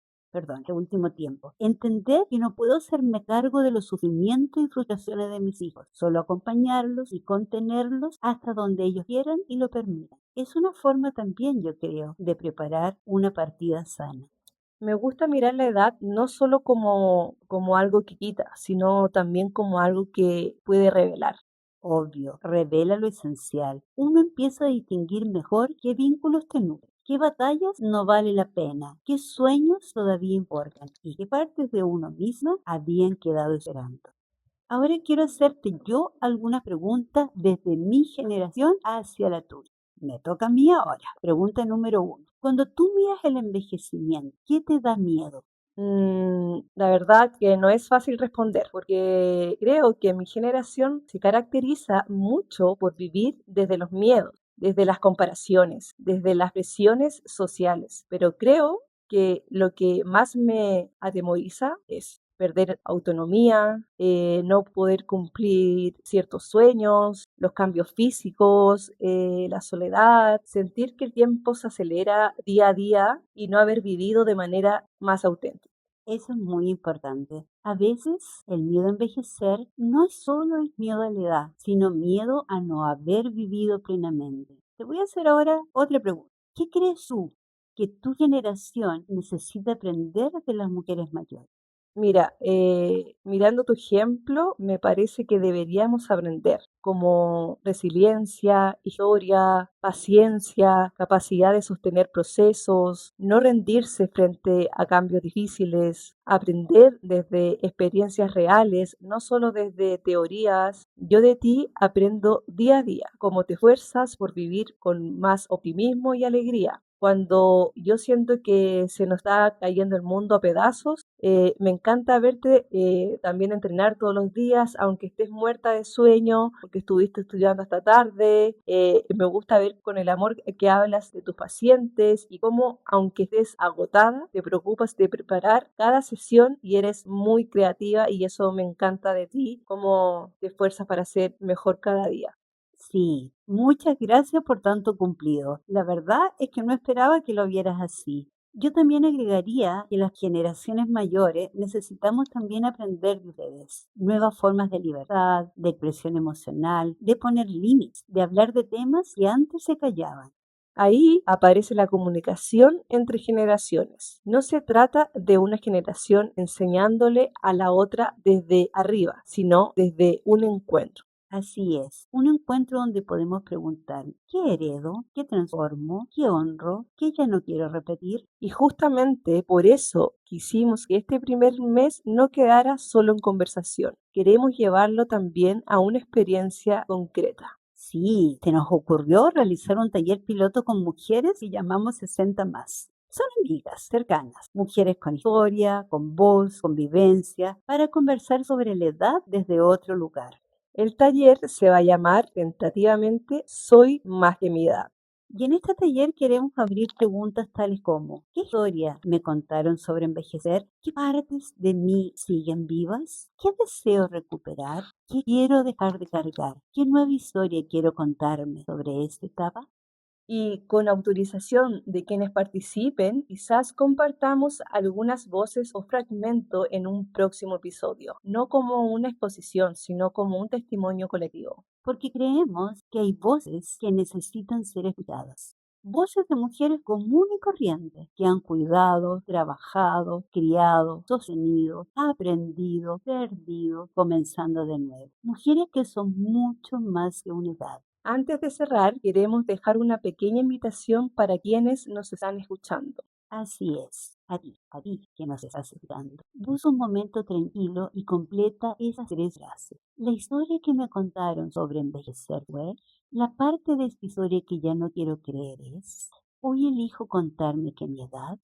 Entender que no puedo hacerme cargo de los sufrimientos y frustraciones de mis hijos, solo acompañarlos y contenerlos hasta donde ellos quieran y lo permitan. Es una forma también, yo creo, de preparar una partida sana. Me gusta mirar la edad no solo como algo que quita, sino también como algo que puede revelar. Obvio, revela lo esencial. Uno empieza a distinguir mejor qué vínculos te nutren, qué batallas no vale la pena, qué sueños todavía importan y qué partes de uno mismo habían quedado esperando. Ahora quiero hacerte yo algunas preguntas desde mi generación hacia la tuya. Me toca a mí ahora. Pregunta número uno. Cuando tú miras el envejecimiento, ¿qué te da miedo? La verdad que no es fácil responder, porque creo que mi generación se caracteriza mucho por vivir desde los miedos, desde las comparaciones, desde las presiones sociales. Pero creo que lo que más me atemoriza es perder autonomía, no poder cumplir ciertos sueños, los cambios físicos, la soledad, sentir que el tiempo se acelera día a día y no haber vivido de manera más auténtica. Eso es muy importante. A veces el miedo a envejecer no es solo el miedo a la edad, sino miedo a no haber vivido plenamente. Te voy a hacer ahora otra pregunta. ¿Qué crees tú que tu generación necesita aprender de las mujeres mayores? Mira, mirando tu ejemplo, me parece que deberíamos aprender como resiliencia, historia, paciencia, capacidad de sostener procesos, no rendirse frente a cambios difíciles, aprender desde experiencias reales, no solo desde teorías. Yo de ti aprendo día a día, cómo te esfuerzas por vivir con más optimismo y alegría. Cuando yo siento que se nos está cayendo el mundo a pedazos, me encanta verte también entrenar todos los días, aunque estés muerta de sueño, porque estuviste estudiando hasta tarde. Me gusta ver con el amor que hablas de tus pacientes y cómo, aunque estés agotada, te preocupas de preparar cada sesión y eres muy creativa y eso me encanta de ti, cómo te esfuerzas para ser mejor cada día. Sí, muchas gracias por tanto cumplido. La verdad es que no esperaba que lo vieras así. Yo también agregaría que las generaciones mayores necesitamos también aprender de ustedes. Nuevas formas de libertad, de expresión emocional, de poner límites, de hablar de temas que antes se callaban. Ahí aparece la comunicación entre generaciones. No se trata de una generación enseñándole a la otra desde arriba, sino desde un encuentro. Así es, un encuentro donde podemos preguntar, ¿qué heredo? ¿Qué transformo? ¿Qué honro? ¿Qué ya no quiero repetir? Y justamente por eso quisimos que este primer mes no quedara solo en conversación. Queremos llevarlo también a una experiencia concreta. Sí, se nos ocurrió realizar un taller piloto con mujeres y llamamos 60 más. Son amigas cercanas, mujeres con historia, con voz, con vivencia, para conversar sobre la edad desde otro lugar. El taller se va a llamar tentativamente Soy más que mi edad. Y en este taller queremos abrir preguntas tales como, ¿qué historia me contaron sobre envejecer? ¿Qué partes de mí siguen vivas? ¿Qué deseo recuperar? ¿Qué quiero dejar de cargar? ¿Qué nueva historia quiero contarme sobre esta etapa? Y con autorización de quienes participen, quizás compartamos algunas voces o fragmentos en un próximo episodio, no como una exposición, sino como un testimonio colectivo. Porque creemos que hay voces que necesitan ser escuchadas. Voces de mujeres comunes y corrientes que han cuidado, trabajado, criado, sostenido, aprendido, perdido, comenzando de nuevo. Mujeres que son mucho más que una edad. Antes de cerrar, queremos dejar una pequeña invitación para quienes nos están escuchando. Así es, a ti que nos estás escuchando. Busca un momento tranquilo y completa esas tres frases. La historia que me contaron sobre envejecer fue, la parte de esta historia que ya no quiero creer es, hoy elijo contarme que mi edad,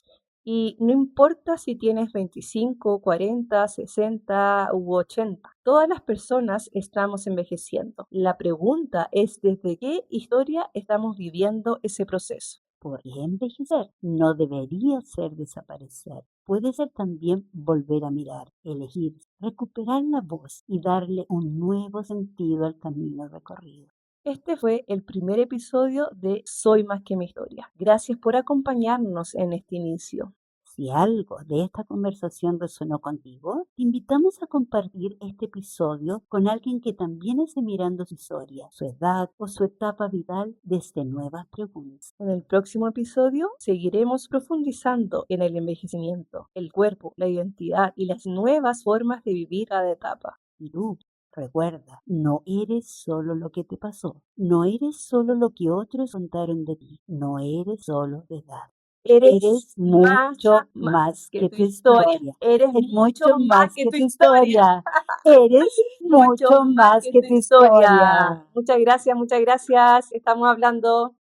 Y no importa si tienes 25, 40, 60 u 80, todas las personas estamos envejeciendo. La pregunta es desde qué historia estamos viviendo ese proceso. podría envejecer, no debería ser desaparecer. Puede ser también volver a mirar, elegir, recuperar la voz y darle un nuevo sentido al camino recorrido. Este fue el primer episodio de Soy más que mi historia. Gracias por acompañarnos en este inicio. Si algo de esta conversación resonó contigo, te invitamos a compartir este episodio con alguien que también esté mirando su historia, su edad o su etapa vital desde nuevas preguntas. En el próximo episodio seguiremos profundizando en el envejecimiento, el cuerpo, la identidad y las nuevas formas de vivir cada etapa. Y tú, recuerda, no eres solo lo que te pasó, no eres solo lo que otros contaron de ti, no eres solo de edad. Eres Eres mucho más más que que tu tu historia. historia. Eres Es mucho mucho más más que que tu tu historia. historia. Eres Mucho mucho más más que que tu tu historia. historia. Muchas gracias, muchas gracias. Estamos hablando.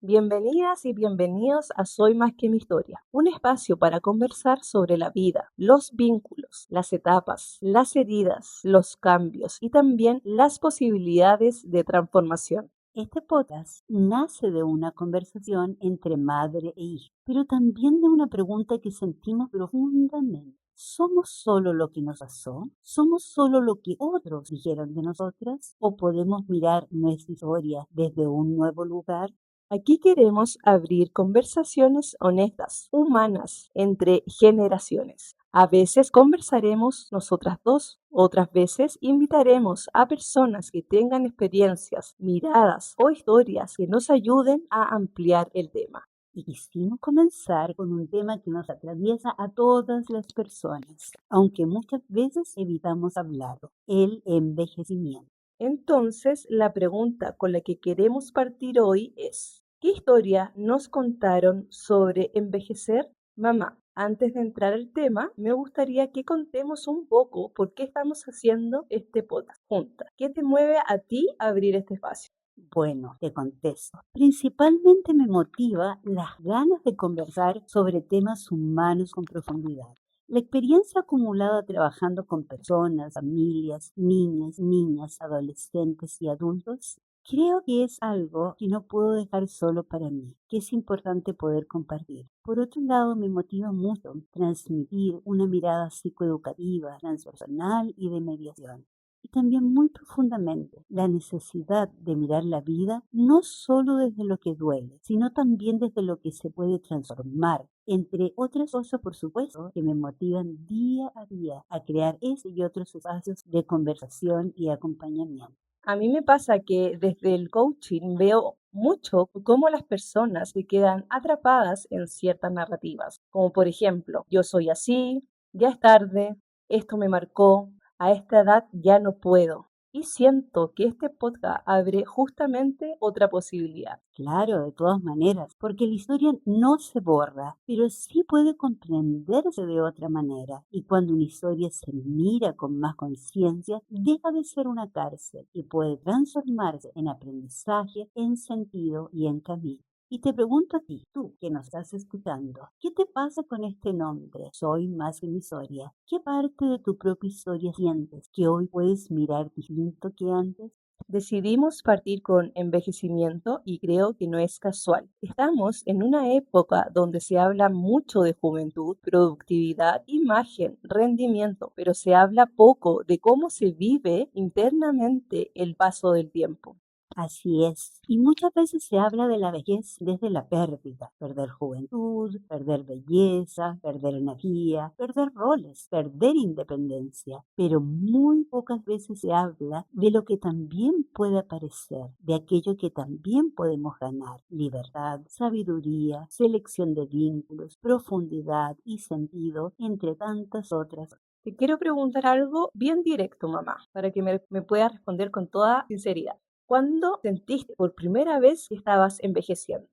Bienvenidas y bienvenidos a Soy más que mi historia, un espacio para conversar sobre la vida, los vínculos, las etapas, las heridas, los cambios y también las posibilidades de transformación. Este podcast nace de una conversación entre madre e hija, pero también de una pregunta que sentimos profundamente. ¿Somos solo lo que nos pasó? ¿Somos solo lo que otros dijeron de nosotras? ¿O podemos mirar nuestra historia desde un nuevo lugar? Aquí queremos abrir conversaciones honestas, humanas, entre generaciones. A veces conversaremos nosotras dos, otras veces invitaremos a personas que tengan experiencias, miradas o historias que nos ayuden a ampliar el tema. Y quisimos comenzar con un tema que nos atraviesa a todas las personas, aunque muchas veces evitamos hablarlo, el envejecimiento. Entonces, la pregunta con la que queremos partir hoy es, ¿qué historia nos contaron sobre envejecer? Mamá, antes de entrar al tema, me gustaría que contemos un poco por qué estamos haciendo este podcast juntas. ¿Qué te mueve a ti a abrir este espacio? Bueno, te contesto. Principalmente me motiva las ganas de conversar sobre temas humanos con profundidad. La experiencia acumulada trabajando con personas, familias, niñas, adolescentes y adultos, creo que es algo que no puedo dejar solo para mí, que es importante poder compartir. Por otro lado, me motiva mucho transmitir una mirada psicoeducativa, transpersonal y de mediación. Y también muy profundamente la necesidad de mirar la vida no solo desde lo que duele, sino también desde lo que se puede transformar, entre otras cosas, por supuesto, que me motivan día a día a crear este y otros espacios de conversación y acompañamiento. A mí me pasa que desde el coaching veo mucho cómo las personas se quedan atrapadas en ciertas narrativas, como por ejemplo, yo soy así, ya es tarde, esto me marcó, a esta edad ya no puedo. Y siento que este podcast abre justamente otra posibilidad. Claro, de todas maneras, porque la historia no se borra, pero sí puede comprenderse de otra manera. Y cuando una historia se mira con más conciencia, deja de ser una cárcel y puede transformarse en aprendizaje, en sentido y en camino. Y te pregunto a ti, tú que nos estás escuchando, ¿qué te pasa con este nombre? Soy más que mi historia. ¿Qué parte de tu propia historia sientes que hoy puedes mirar distinto que antes? Decidimos partir con envejecimiento y creo que no es casual. Estamos en una época donde se habla mucho de juventud, productividad, imagen, rendimiento, pero se habla poco de cómo se vive internamente el paso del tiempo. Así es. Y muchas veces se habla de la vejez desde la pérdida. Perder juventud, perder belleza, perder energía, perder roles, perder independencia. Pero muy pocas veces se habla de lo que también puede aparecer, de aquello que también podemos ganar. Libertad, sabiduría, selección de vínculos, profundidad y sentido, entre tantas otras. Te quiero preguntar algo bien directo, mamá, para que me puedas responder con toda sinceridad. ¿Cuándo sentiste por primera vez que estabas envejeciendo?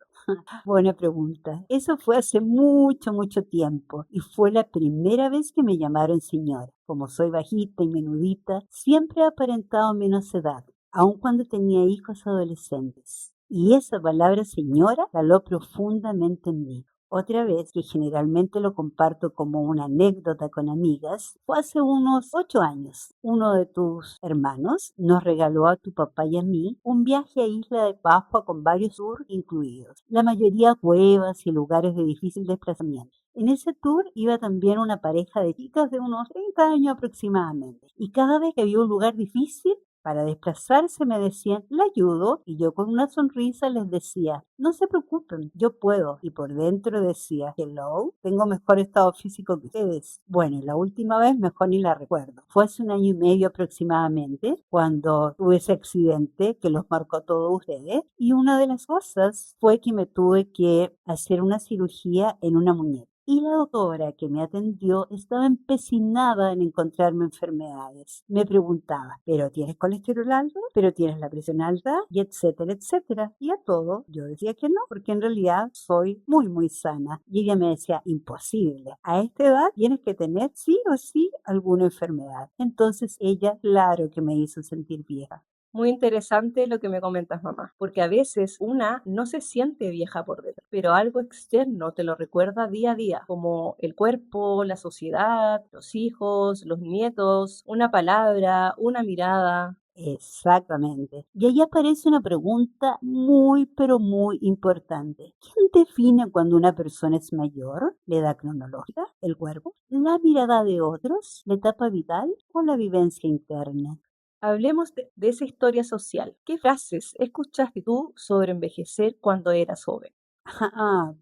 Buena pregunta. Eso fue hace mucho tiempo y fue la primera vez que me llamaron señora. Como soy bajita y menudita, siempre he aparentado menos edad, aun cuando tenía hijos adolescentes. Y esa palabra señora caló profundamente en mí. Otra vez, que generalmente lo comparto como una anécdota con amigas, fue hace unos 8 años. Uno de tus hermanos nos regaló a tu papá y a mí un viaje a Isla de Pascua con varios tours incluidos, la mayoría cuevas y lugares de difícil desplazamiento. En ese tour iba también una pareja de chicas de unos 30 años aproximadamente, y cada vez que había un lugar difícil para desplazarse me decían, la ayudo, y yo con una sonrisa les decía, no se preocupen, yo puedo. Y por dentro decía, hello, tengo mejor estado físico que ustedes. Bueno, y la última vez mejor ni la recuerdo. Fue hace 1 año y medio aproximadamente cuando tuve ese accidente que los marcó a todos ustedes. Y una de las cosas fue que me tuve que hacer una cirugía en una muñeca. Y la doctora que me atendió estaba empecinada en encontrarme enfermedades. Me preguntaba, ¿pero tienes colesterol alto? ¿Pero tienes la presión alta? Y etcétera, etcétera. Y a todo yo decía que no, porque en realidad soy muy sana. Y ella me decía, imposible. A esta edad tienes que tener sí o sí alguna enfermedad. Entonces ella, claro que me hizo sentir vieja. Muy interesante lo que me comentas, mamá, porque a veces una no se siente vieja por dentro, pero algo externo te lo recuerda día a día, como el cuerpo, la sociedad, los hijos, los nietos, una palabra, una mirada. Exactamente. Y ahí aparece una pregunta muy, pero muy importante. ¿Quién define cuando una persona es mayor? ¿La edad cronológica? ¿El cuerpo? ¿La mirada de otros? ¿La etapa vital o la vivencia interna? Hablemos de esa historia social. ¿Qué frases escuchaste tú sobre envejecer cuando eras joven?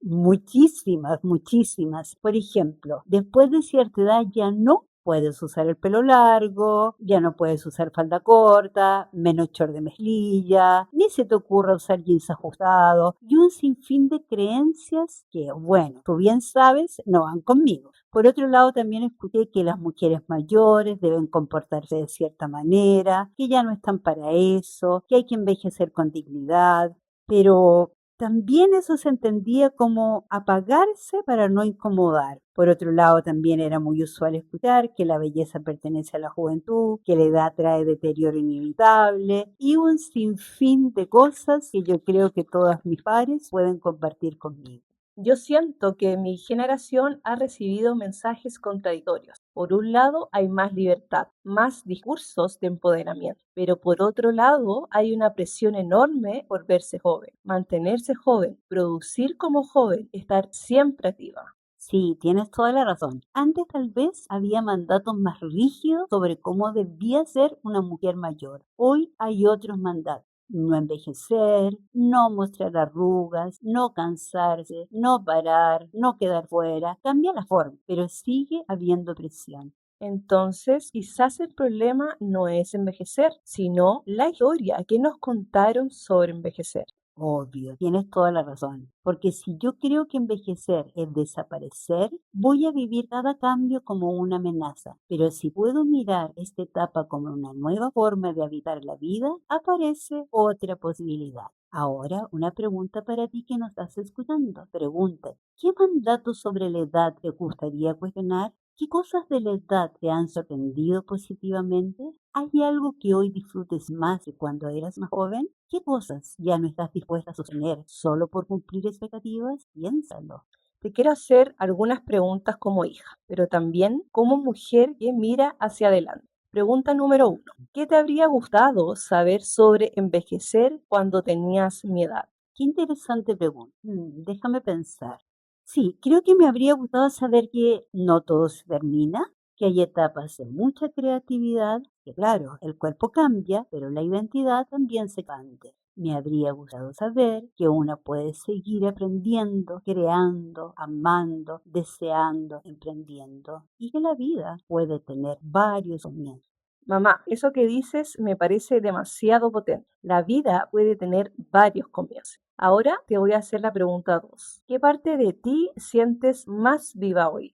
Muchísimas, muchísimas. Por ejemplo, después de cierta edad ya no puedes usar el pelo largo, ya no puedes usar falda corta, menos short de mezclilla, ni se te ocurra usar jeans ajustados y un sinfín de creencias que, bueno, tú bien sabes, no van conmigo. Por otro lado, también escuché que las mujeres mayores deben comportarse de cierta manera, que ya no están para eso, que hay que envejecer con dignidad, pero también eso se entendía como apagarse para no incomodar. Por otro lado, también era muy usual escuchar que la belleza pertenece a la juventud, que la edad trae deterioro inevitable y un sinfín de cosas que yo creo que todas mis pares pueden compartir conmigo. Yo siento que mi generación ha recibido mensajes contradictorios. Por un lado, hay más libertad, más discursos de empoderamiento, pero por otro lado, hay una presión enorme por verse joven, mantenerse joven, producir como joven, estar siempre activa. Sí, tienes toda la razón. Antes tal vez había mandatos más rígidos sobre cómo debía ser una mujer mayor. Hoy hay otros mandatos. No envejecer, no mostrar arrugas, no cansarse, no parar, no quedar fuera. Cambia la forma, pero sigue habiendo presión. Entonces, quizás el problema no es envejecer, sino la historia que nos contaron sobre envejecer. Obvio, tienes toda la razón. Porque si yo creo que envejecer es desaparecer, voy a vivir cada cambio como una amenaza. Pero si puedo mirar esta etapa como una nueva forma de habitar la vida, aparece otra posibilidad. Ahora, una pregunta para ti que nos estás escuchando. Pregunta, ¿qué mandatos sobre la edad te gustaría cuestionar? ¿Qué cosas de la edad te han sorprendido positivamente? ¿Hay algo que hoy disfrutes más que cuando eras más joven? ¿Qué cosas ya no estás dispuesta a sostener solo por cumplir expectativas? Piénsalo. Te quiero hacer algunas preguntas como hija, pero también como mujer que mira hacia adelante. Pregunta número uno. ¿Qué te habría gustado saber sobre envejecer cuando tenías mi edad? Qué interesante pregunta. Déjame pensar. Sí, creo que me habría gustado saber que no todo se termina, que hay etapas de mucha creatividad, que claro, el cuerpo cambia, pero la identidad también se cambia. Me habría gustado saber que una puede seguir aprendiendo, creando, amando, deseando, emprendiendo y que la vida puede tener varios comienzos. Mamá, eso que dices me parece demasiado potente. La vida puede tener varios comienzos. Ahora te voy a hacer la pregunta 2. ¿Qué parte de ti sientes más viva hoy?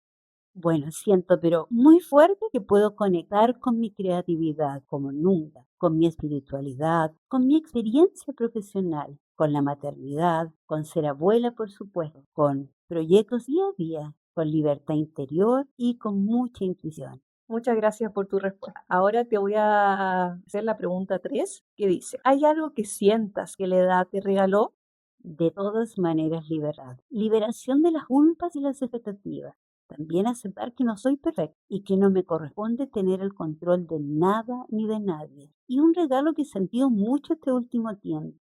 Bueno, siento, pero muy fuerte que puedo conectar con mi creatividad como nunca, con mi espiritualidad, con mi experiencia profesional, con la maternidad, con ser abuela, por supuesto, con proyectos día a día, con libertad interior y con mucha intuición. Muchas gracias por tu respuesta. Ahora te voy a hacer la pregunta 3, que dice, ¿hay algo que sientas que la edad te regaló? De todas maneras, libertad. Liberación de las culpas y las expectativas. También aceptar que no soy perfecta y que no me corresponde tener el control de nada ni de nadie. Y un regalo que he sentido mucho este último tiempo.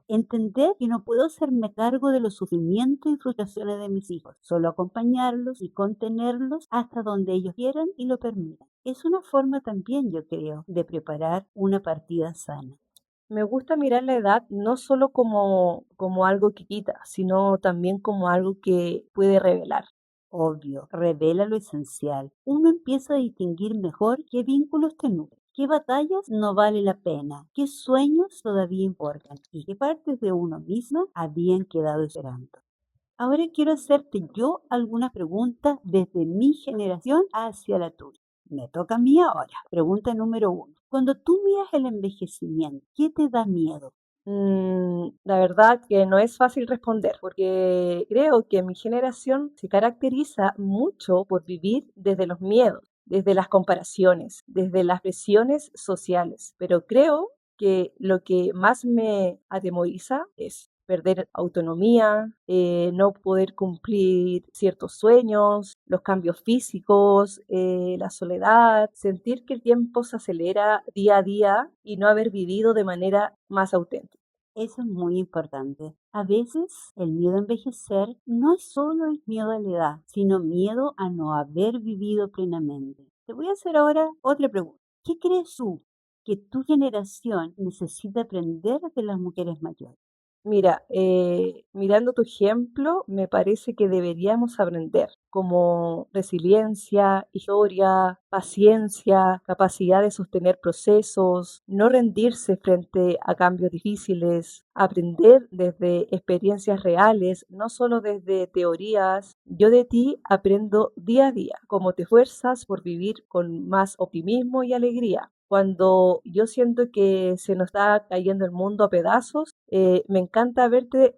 Entender que no puedo hacerme cargo de los sufrimientos y frustraciones de mis hijos, solo acompañarlos y contenerlos hasta donde ellos quieran y lo permitan. Es una forma también, yo creo, de preparar una partida sana. Me gusta mirar la edad no solo como algo que quita, sino también como algo que puede revelar. Obvio, revela lo esencial. Uno empieza a distinguir mejor qué vínculos te nutren, qué batallas no vale la pena, qué sueños todavía importan y qué partes de uno mismo habían quedado esperando. Ahora quiero hacerte yo algunas preguntas desde mi generación hacia la tuya. Me toca a mí ahora. Pregunta número uno. Cuando tú miras el envejecimiento, ¿qué te da miedo? La verdad que no es fácil responder, porque creo que mi generación se caracteriza mucho por vivir desde los miedos, desde las comparaciones, desde las presiones sociales. Pero creo que lo que más me atemoriza es perder autonomía, no poder cumplir ciertos sueños, los cambios físicos, la soledad, sentir que el tiempo se acelera día a día y no haber vivido de manera más auténtica. Eso es muy importante. A veces el miedo a envejecer no es solo el miedo a la edad, sino miedo a no haber vivido plenamente. Te voy a hacer ahora otra pregunta. ¿Qué crees tú que tu generación necesita aprender de las mujeres mayores? Mira, mirando tu ejemplo, me parece que deberíamos aprender como resiliencia, historia, paciencia, capacidad de sostener procesos, no rendirse frente a cambios difíciles, aprender desde experiencias reales, no solo desde teorías. Yo de ti aprendo día a día, cómo te esfuerzas por vivir con más optimismo y alegría. Cuando yo siento que se nos está cayendo el mundo a pedazos, me encanta verte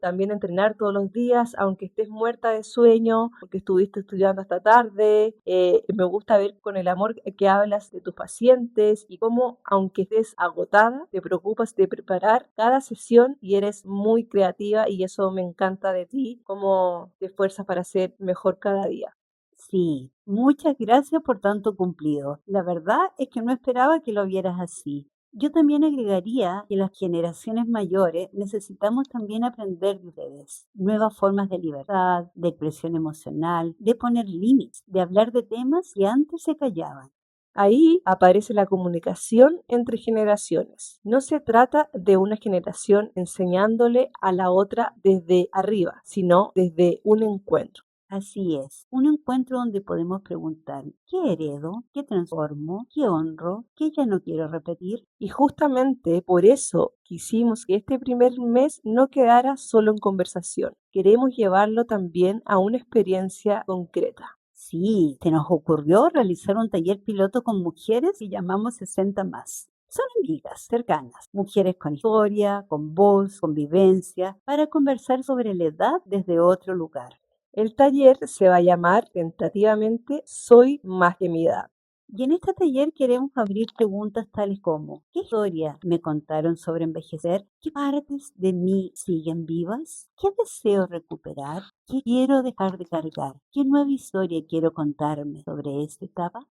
también entrenar todos los días, aunque estés muerta de sueño, porque estuviste estudiando hasta tarde. Me gusta ver con el amor que hablas de tus pacientes y cómo, aunque estés agotada, te preocupas de preparar cada sesión y eres muy creativa y eso me encanta de ti, cómo te esfuerzas para ser mejor cada día. Sí, muchas gracias por tanto cumplido. La verdad es que no esperaba que lo vieras así. Yo también agregaría que las generaciones mayores necesitamos también aprender de ustedes. Nuevas formas de libertad, de expresión emocional, de poner límites, de hablar de temas que antes se callaban. Ahí aparece la comunicación entre generaciones. No se trata de una generación enseñándole a la otra desde arriba, sino desde un encuentro. Así es, un encuentro donde podemos preguntar, ¿qué heredo? ¿Qué transformo? ¿Qué honro? ¿Qué ya no quiero repetir? Y justamente por eso quisimos que este primer mes no quedara solo en conversación. Queremos llevarlo también a una experiencia concreta. Sí, se nos ocurrió realizar un taller piloto con mujeres y llamamos 60 más. Son amigas cercanas, mujeres con historia, con voz, con vivencia, para conversar sobre la edad desde otro lugar. El taller se va a llamar tentativamente Soy más que mi edad. Y en este taller queremos abrir preguntas tales como, ¿qué historia me contaron sobre envejecer? ¿Qué partes de mí siguen vivas? ¿Qué deseo recuperar? ¿Qué quiero dejar de cargar? ¿Qué nueva historia quiero contarme sobre esta etapa?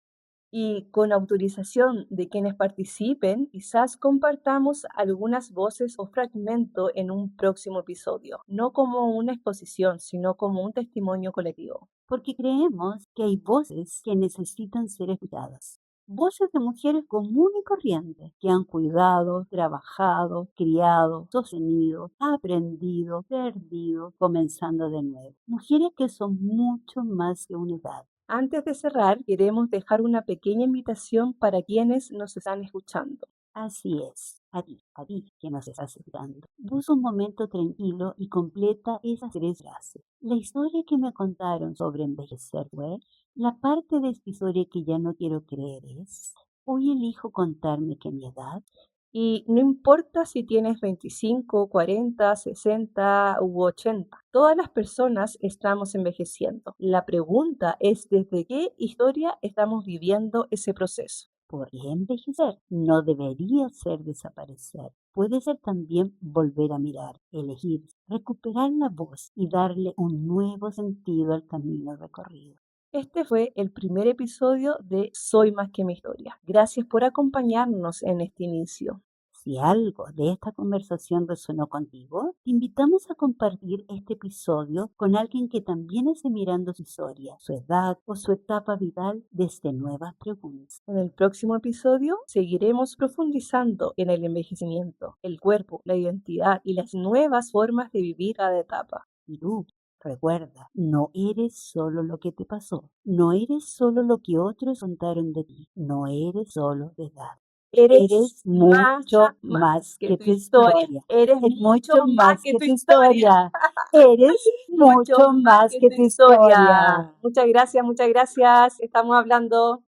Y con autorización de quienes participen, quizás compartamos algunas voces o fragmentos en un próximo episodio, no como una exposición, sino como un testimonio colectivo. Porque creemos que hay voces que necesitan ser escuchadas. Voces de mujeres comunes y corrientes que han cuidado, trabajado, criado, sostenido, aprendido, perdido, comenzando de nuevo. Mujeres que son mucho más que una edad. Antes de cerrar, queremos dejar una pequeña invitación para quienes nos están escuchando. Así es, a ti que nos estás escuchando. Busca un momento tranquilo y completa esas 3 frases. La historia que me contaron sobre envejecer fue, la parte de esta historia que ya no quiero creer es, hoy elijo contarme que mi edad. Y no importa si tienes 25, 40, 60 u 80, todas las personas estamos envejeciendo. La pregunta es desde qué historia estamos viviendo ese proceso. Porque envejecer no debería ser desaparecer. Puede ser también volver a mirar, elegir, recuperar la voz y darle un nuevo sentido al camino recorrido. Este fue el primer episodio de Soy más que mi historia. Gracias por acompañarnos en este inicio. Si algo de esta conversación resonó contigo, te invitamos a compartir este episodio con alguien que también esté mirando su historia, su edad o su etapa vital desde nuevas preguntas. En el próximo episodio seguiremos profundizando en el envejecimiento, el cuerpo, la identidad y las nuevas formas de vivir cada etapa. Y tú, recuerda, no eres solo lo que te pasó, no eres solo lo que otros contaron de ti, no eres solo de edad. Eres mucho más que tu historia. Eres mucho más que tu historia. Eres mucho más que tu historia. Muchas gracias, muchas gracias. Estamos hablando.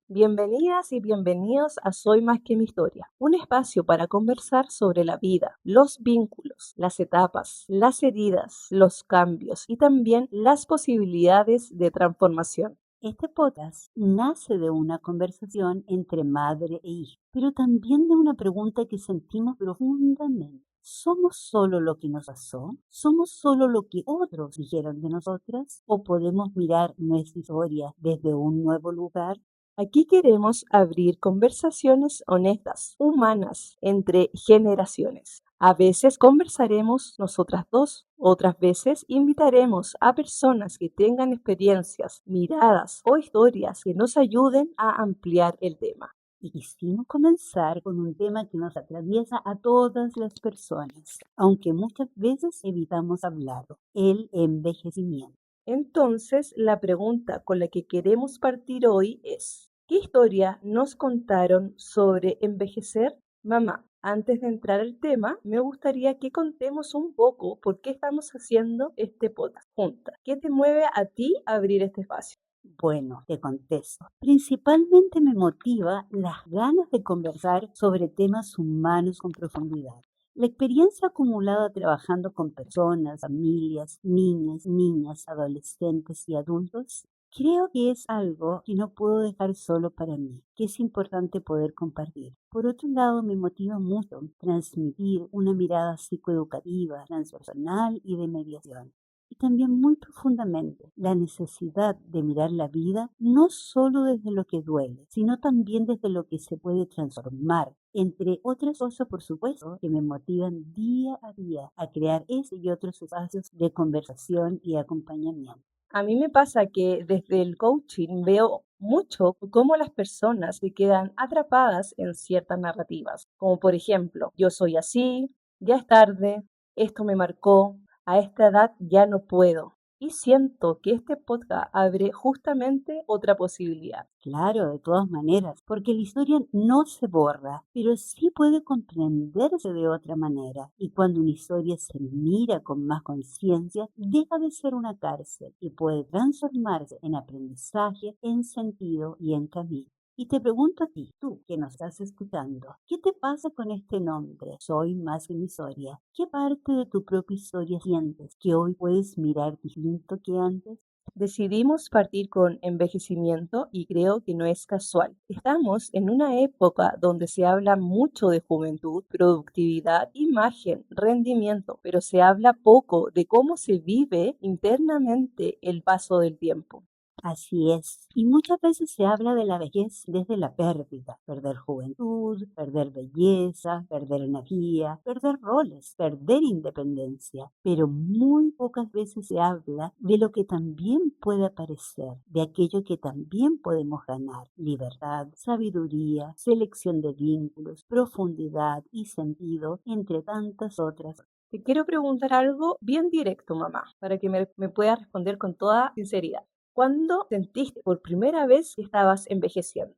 Bienvenidas y bienvenidos a Soy más que mi historia, un espacio para conversar sobre la vida, los vínculos, las etapas, las heridas, los cambios y también las posibilidades de transformación. Este podcast nace de una conversación entre madre e hija, pero también de una pregunta que sentimos profundamente. ¿Somos solo lo que nos pasó? ¿Somos solo lo que otros dijeron de nosotras? ¿O podemos mirar nuestra historia desde un nuevo lugar? Aquí queremos abrir conversaciones honestas, humanas, entre generaciones. A veces conversaremos nosotras dos, otras veces invitaremos a personas que tengan experiencias, miradas o historias que nos ayuden a ampliar el tema. Y quisimos comenzar con un tema que nos atraviesa a todas las personas, aunque muchas veces evitamos hablarlo: el envejecimiento. Entonces, la pregunta con la que queremos partir hoy es, ¿qué historia nos contaron sobre envejecer? Mamá, antes de entrar al tema, me gustaría que contemos un poco por qué estamos haciendo este podcast juntas. ¿Qué te mueve a ti a abrir este espacio? Bueno, te contesto. Principalmente me motiva las ganas de conversar sobre temas humanos con profundidad. La experiencia acumulada trabajando con personas, familias, niñas, adolescentes y adultos, creo que es algo que no puedo dejar solo para mí, que es importante poder compartir. Por otro lado, me motiva mucho transmitir una mirada psicoeducativa, transpersonal y de mediación. Y también muy profundamente la necesidad de mirar la vida no solo desde lo que duele, sino también desde lo que se puede transformar, entre otras cosas, por supuesto, que me motivan día a día a crear este y otros espacios de conversación y acompañamiento. A mí me pasa que desde el coaching veo mucho cómo las personas se quedan atrapadas en ciertas narrativas, como por ejemplo, yo soy así, ya es tarde, esto me marcó, a esta edad ya no puedo. Y siento que este podcast abre justamente otra posibilidad. Claro, de todas maneras, porque la historia no se borra, pero sí puede comprenderse de otra manera. Y cuando una historia se mira con más conciencia, deja de ser una cárcel y puede transformarse en aprendizaje, en sentido y en camino. Y te pregunto a ti, tú que nos estás escuchando, ¿qué te pasa con este nombre? Soy más que mi historia. ¿Qué parte de tu propia historia sientes que hoy puedes mirar distinto que antes? Decidimos partir con envejecimiento y creo que no es casual. Estamos en una época donde se habla mucho de juventud, productividad, imagen, rendimiento, pero se habla poco de cómo se vive internamente el paso del tiempo. Así es. Y muchas veces se habla de la vejez desde la pérdida: perder juventud, perder belleza, perder energía, perder roles, perder independencia. Pero muy pocas veces se habla de lo que también puede aparecer, de aquello que también podemos ganar: libertad, sabiduría, selección de vínculos, profundidad y sentido, entre tantas otras. Te quiero preguntar algo bien directo, mamá, para que me puedas responder con toda sinceridad. ¿Cuándo sentiste por primera vez que estabas envejeciendo?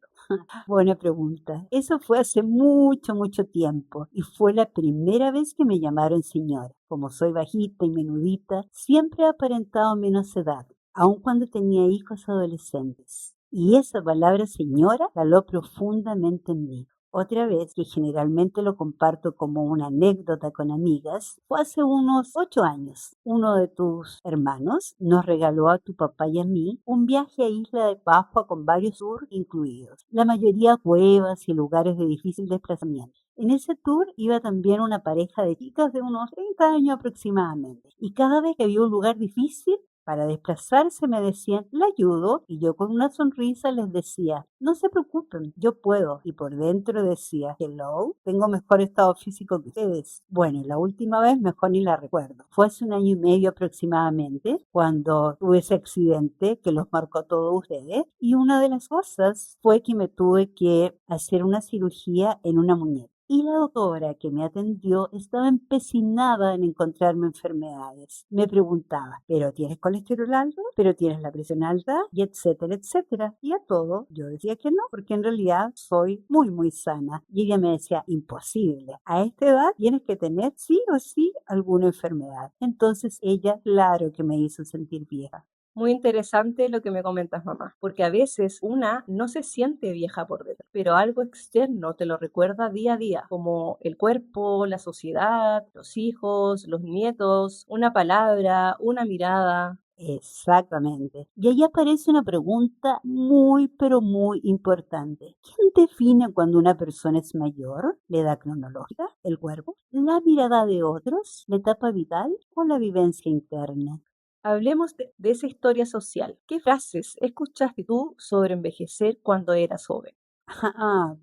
Buena pregunta. Eso fue hace mucho tiempo y fue la primera vez que me llamaron señora. Como soy bajita y menudita, siempre he aparentado menos edad, aun cuando tenía hijos adolescentes. Y esa palabra señora caló profundamente en mí. Otra vez, que generalmente lo comparto como una anécdota con amigas, fue hace unos 8 años. Uno de tus hermanos nos regaló a tu papá y a mí un viaje a Isla de Pascua con varios tours incluidos, la mayoría cuevas y lugares de difícil desplazamiento. En ese tour iba también una pareja de chicas de unos 30 años aproximadamente, y cada vez que había un lugar difícil para desplazarse me decían, la ayudo, y yo con una sonrisa les decía, no se preocupen, yo puedo. Y por dentro decía, hello, tengo mejor estado físico que ustedes. Bueno, la última vez mejor ni la recuerdo. Fue hace 1 año y medio aproximadamente cuando tuve ese accidente que los marcó a todos ustedes. Y una de las cosas fue que me tuve que hacer una cirugía en una muñeca. Y la doctora que me atendió estaba empecinada en encontrarme enfermedades. Me preguntaba, ¿pero tienes colesterol alto? ¿Pero tienes la presión alta? Y etcétera, etcétera. Y a todo yo decía que no, porque en realidad soy muy sana. Y ella me decía, imposible. A esta edad tienes que tener sí o sí alguna enfermedad. Entonces ella, claro que me hizo sentir vieja. Muy interesante lo que me comentas, mamá, porque a veces una no se siente vieja por dentro, pero algo externo te lo recuerda día a día, como el cuerpo, la sociedad, los hijos, los nietos, una palabra, una mirada. Exactamente. Y ahí aparece una pregunta muy, pero muy importante. ¿Quién define cuando una persona es mayor? ¿La edad cronológica? ¿El cuerpo? ¿La mirada de otros? ¿La etapa vital o la vivencia interna? Hablemos de esa historia social. ¿Qué frases escuchaste tú sobre envejecer cuando eras joven?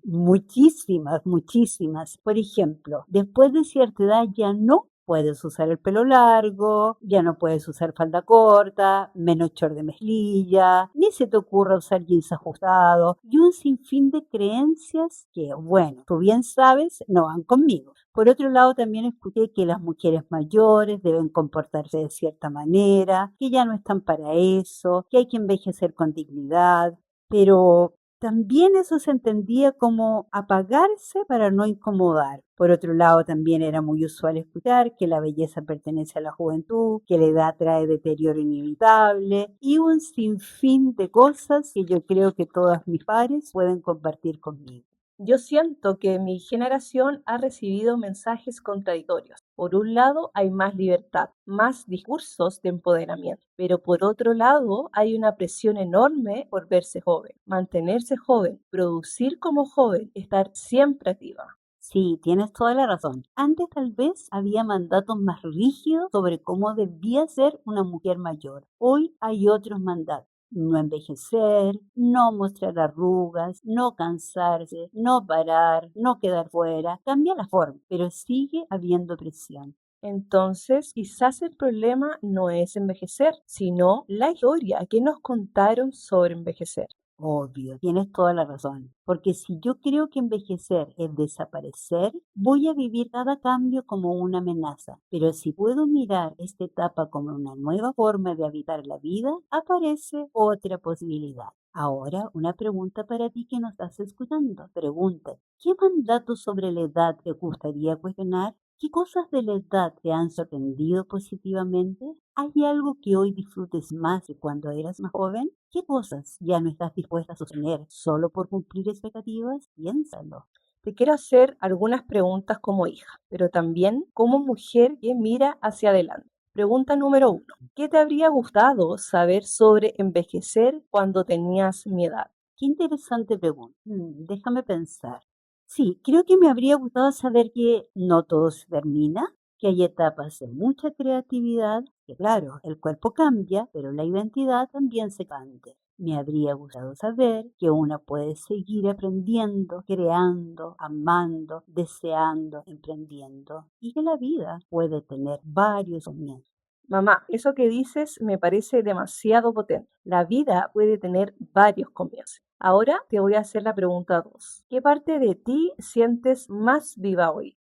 Muchísimas, muchísimas. Por ejemplo, después de cierta edad ya no puedes usar el pelo largo, ya no puedes usar falda corta, menos short de mezclilla, ni se te ocurra usar jeans ajustados y un sinfín de creencias que, bueno, tú bien sabes, no van conmigo. Por otro lado, también escuché que las mujeres mayores deben comportarse de cierta manera, que ya no están para eso, que hay que envejecer con dignidad, pero también eso se entendía como apagarse para no incomodar. Por otro lado, también era muy usual escuchar que la belleza pertenece a la juventud, que la edad trae deterioro inevitable y un sinfín de cosas que yo creo que todas mis pares pueden compartir conmigo. Yo siento que mi generación ha recibido mensajes contradictorios. Por un lado, hay más libertad, más discursos de empoderamiento, pero por otro lado, hay una presión enorme por verse joven, mantenerse joven, producir como joven, estar siempre activa. Sí, tienes toda la razón. Antes tal vez había mandatos más rígidos sobre cómo debía ser una mujer mayor. Hoy hay otros mandatos. No envejecer, no mostrar arrugas, no cansarse, no parar, no quedar fuera. Cambia la forma, pero sigue habiendo presión. Entonces, quizás el problema no es envejecer, sino la historia que nos contaron sobre envejecer. Obvio, tienes toda la razón. Porque si yo creo que envejecer es desaparecer, voy a vivir cada cambio como una amenaza. Pero si puedo mirar esta etapa como una nueva forma de habitar la vida, aparece otra posibilidad. Ahora, una pregunta para ti que nos estás escuchando. Pregunta, ¿qué mandatos sobre la edad te gustaría cuestionar? ¿Qué cosas de la edad te han sorprendido positivamente? ¿Hay algo que hoy disfrutes más que cuando eras más joven? ¿Qué cosas ya no estás dispuesta a sostener solo por cumplir expectativas? Piénsalo. Te quiero hacer algunas preguntas como hija, pero también como mujer que mira hacia adelante. Pregunta número uno. ¿Qué te habría gustado saber sobre envejecer cuando tenías mi edad? Qué interesante pregunta. Déjame pensar. Sí, creo que me habría gustado saber que no todo se termina, que hay etapas de mucha creatividad, que claro, el cuerpo cambia, pero la identidad también se cambia. Me habría gustado saber que una puede seguir aprendiendo, creando, amando, deseando, emprendiendo y que la vida puede tener varios comienzos. Mamá, eso que dices me parece demasiado potente. La vida puede tener varios comienzos. Ahora te voy a hacer la pregunta 2. ¿Qué parte de ti sientes más viva hoy?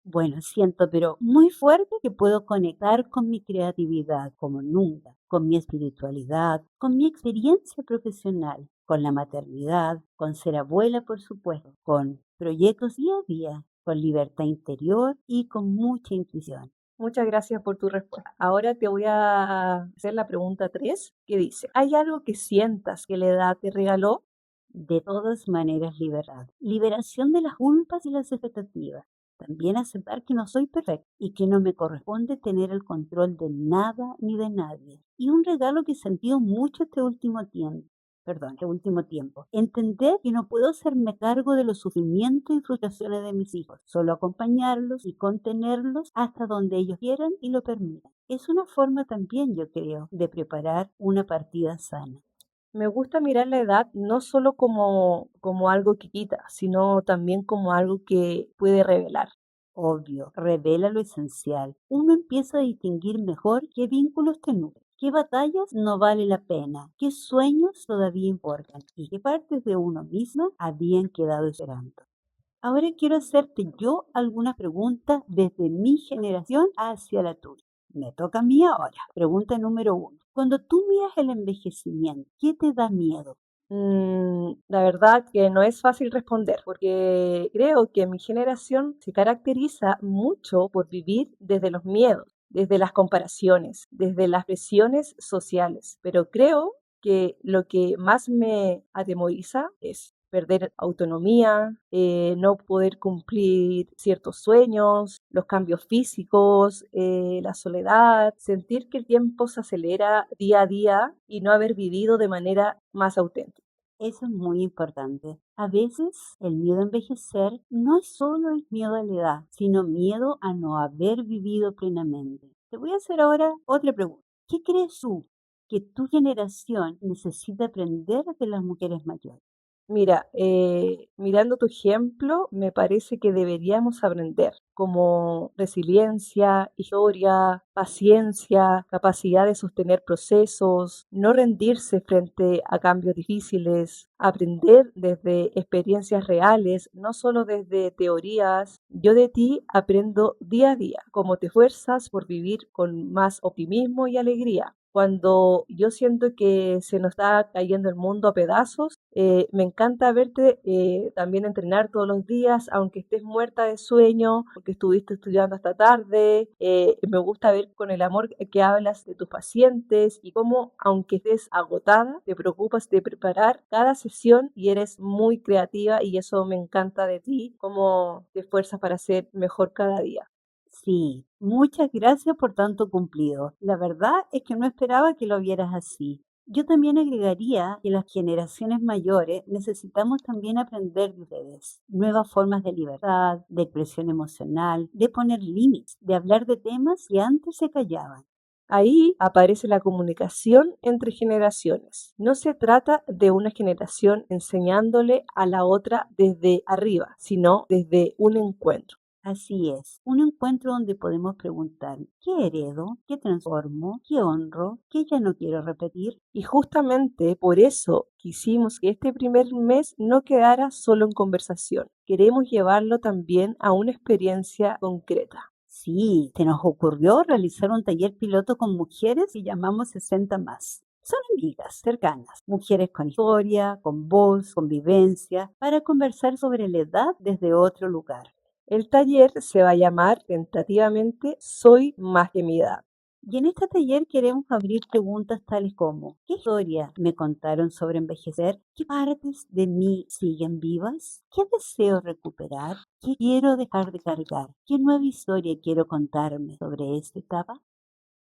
Bueno, siento, pero muy fuerte que puedo conectar con mi creatividad como nunca, con mi espiritualidad, con mi experiencia profesional, con la maternidad, con ser abuela, por supuesto, con proyectos día a día, con libertad interior y con mucha intuición. Muchas gracias por tu respuesta. Ahora te voy a hacer la pregunta 3, que dice, ¿hay algo que sientas que la edad te regaló? De todas maneras, libertad. Liberación de las culpas y las expectativas. También aceptar que no soy perfecta y que no me corresponde tener el control de nada ni de nadie. Y un regalo que he sentido mucho este último tiempo. Entender que no puedo hacerme cargo de los sufrimientos y frustraciones de mis hijos, solo acompañarlos y contenerlos hasta donde ellos quieran y lo permitan. Es una forma también, yo creo, de preparar una partida sana. Me gusta mirar la edad no solo como algo que quita, sino también como algo que puede revelar. Obvio, revela lo esencial. Uno empieza a distinguir mejor qué vínculos te nutren, qué batallas no vale la pena, qué sueños todavía importan y qué partes de uno mismo habían quedado esperando. Ahora quiero hacerte yo algunas preguntas desde mi generación hacia la tuya. Me toca a mí ahora. Pregunta número uno. Cuando tú miras el envejecimiento, ¿qué te da miedo? La verdad que no es fácil responder, porque creo que mi generación se caracteriza mucho por vivir desde los miedos, desde las comparaciones, desde las presiones sociales. Pero creo que lo que más me atemoriza es perder autonomía, no poder cumplir ciertos sueños, los cambios físicos, la soledad, sentir que el tiempo se acelera día a día y no haber vivido de manera más auténtica. Eso es muy importante. A veces el miedo a envejecer no es solo el miedo a la edad, sino miedo a no haber vivido plenamente. Te voy a hacer ahora otra pregunta. ¿Qué crees tú que tu generación necesita aprender de las mujeres mayores? Mira, mirando tu ejemplo, me parece que deberíamos aprender como resiliencia, historia, paciencia, capacidad de sostener procesos, no rendirse frente a cambios difíciles, aprender desde experiencias reales, no solo desde teorías. Yo de ti aprendo día a día, cómo te esfuerzas por vivir con más optimismo y alegría. Cuando yo siento que se nos está cayendo el mundo a pedazos, me encanta verte también entrenar todos los días, aunque estés muerta de sueño, porque estuviste estudiando hasta tarde. Me gusta ver con el amor que hablas de tus pacientes y cómo, aunque estés agotada, te preocupas de preparar cada sesión y eres muy creativa y eso me encanta de ti, cómo te esfuerzas para ser mejor cada día. Sí, muchas gracias por tanto cumplido. La verdad es que no esperaba que lo vieras así. Yo también agregaría que las generaciones mayores necesitamos también aprender de ustedes. Nuevas formas de libertad, de expresión emocional, de poner límites, de hablar de temas que antes se callaban. Ahí aparece la comunicación entre generaciones. No se trata de una generación enseñándole a la otra desde arriba, sino desde un encuentro. Así es, un encuentro donde podemos preguntar, ¿qué heredo? ¿Qué transformo? ¿Qué honro? ¿Qué ya no quiero repetir? Y justamente por eso quisimos que este primer mes no quedara solo en conversación. Queremos llevarlo también a una experiencia concreta. Sí, se nos ocurrió realizar un taller piloto con mujeres y llamamos 60 más. Son amigas cercanas, mujeres con historia, con voz, con vivencia, para conversar sobre la edad desde otro lugar. El taller se va a llamar tentativamente Soy más que mi edad. Y en este taller queremos abrir preguntas tales como, ¿qué historia me contaron sobre envejecer? ¿Qué partes de mí siguen vivas? ¿Qué deseo recuperar? ¿Qué quiero dejar de cargar? ¿Qué nueva historia quiero contarme sobre esta etapa?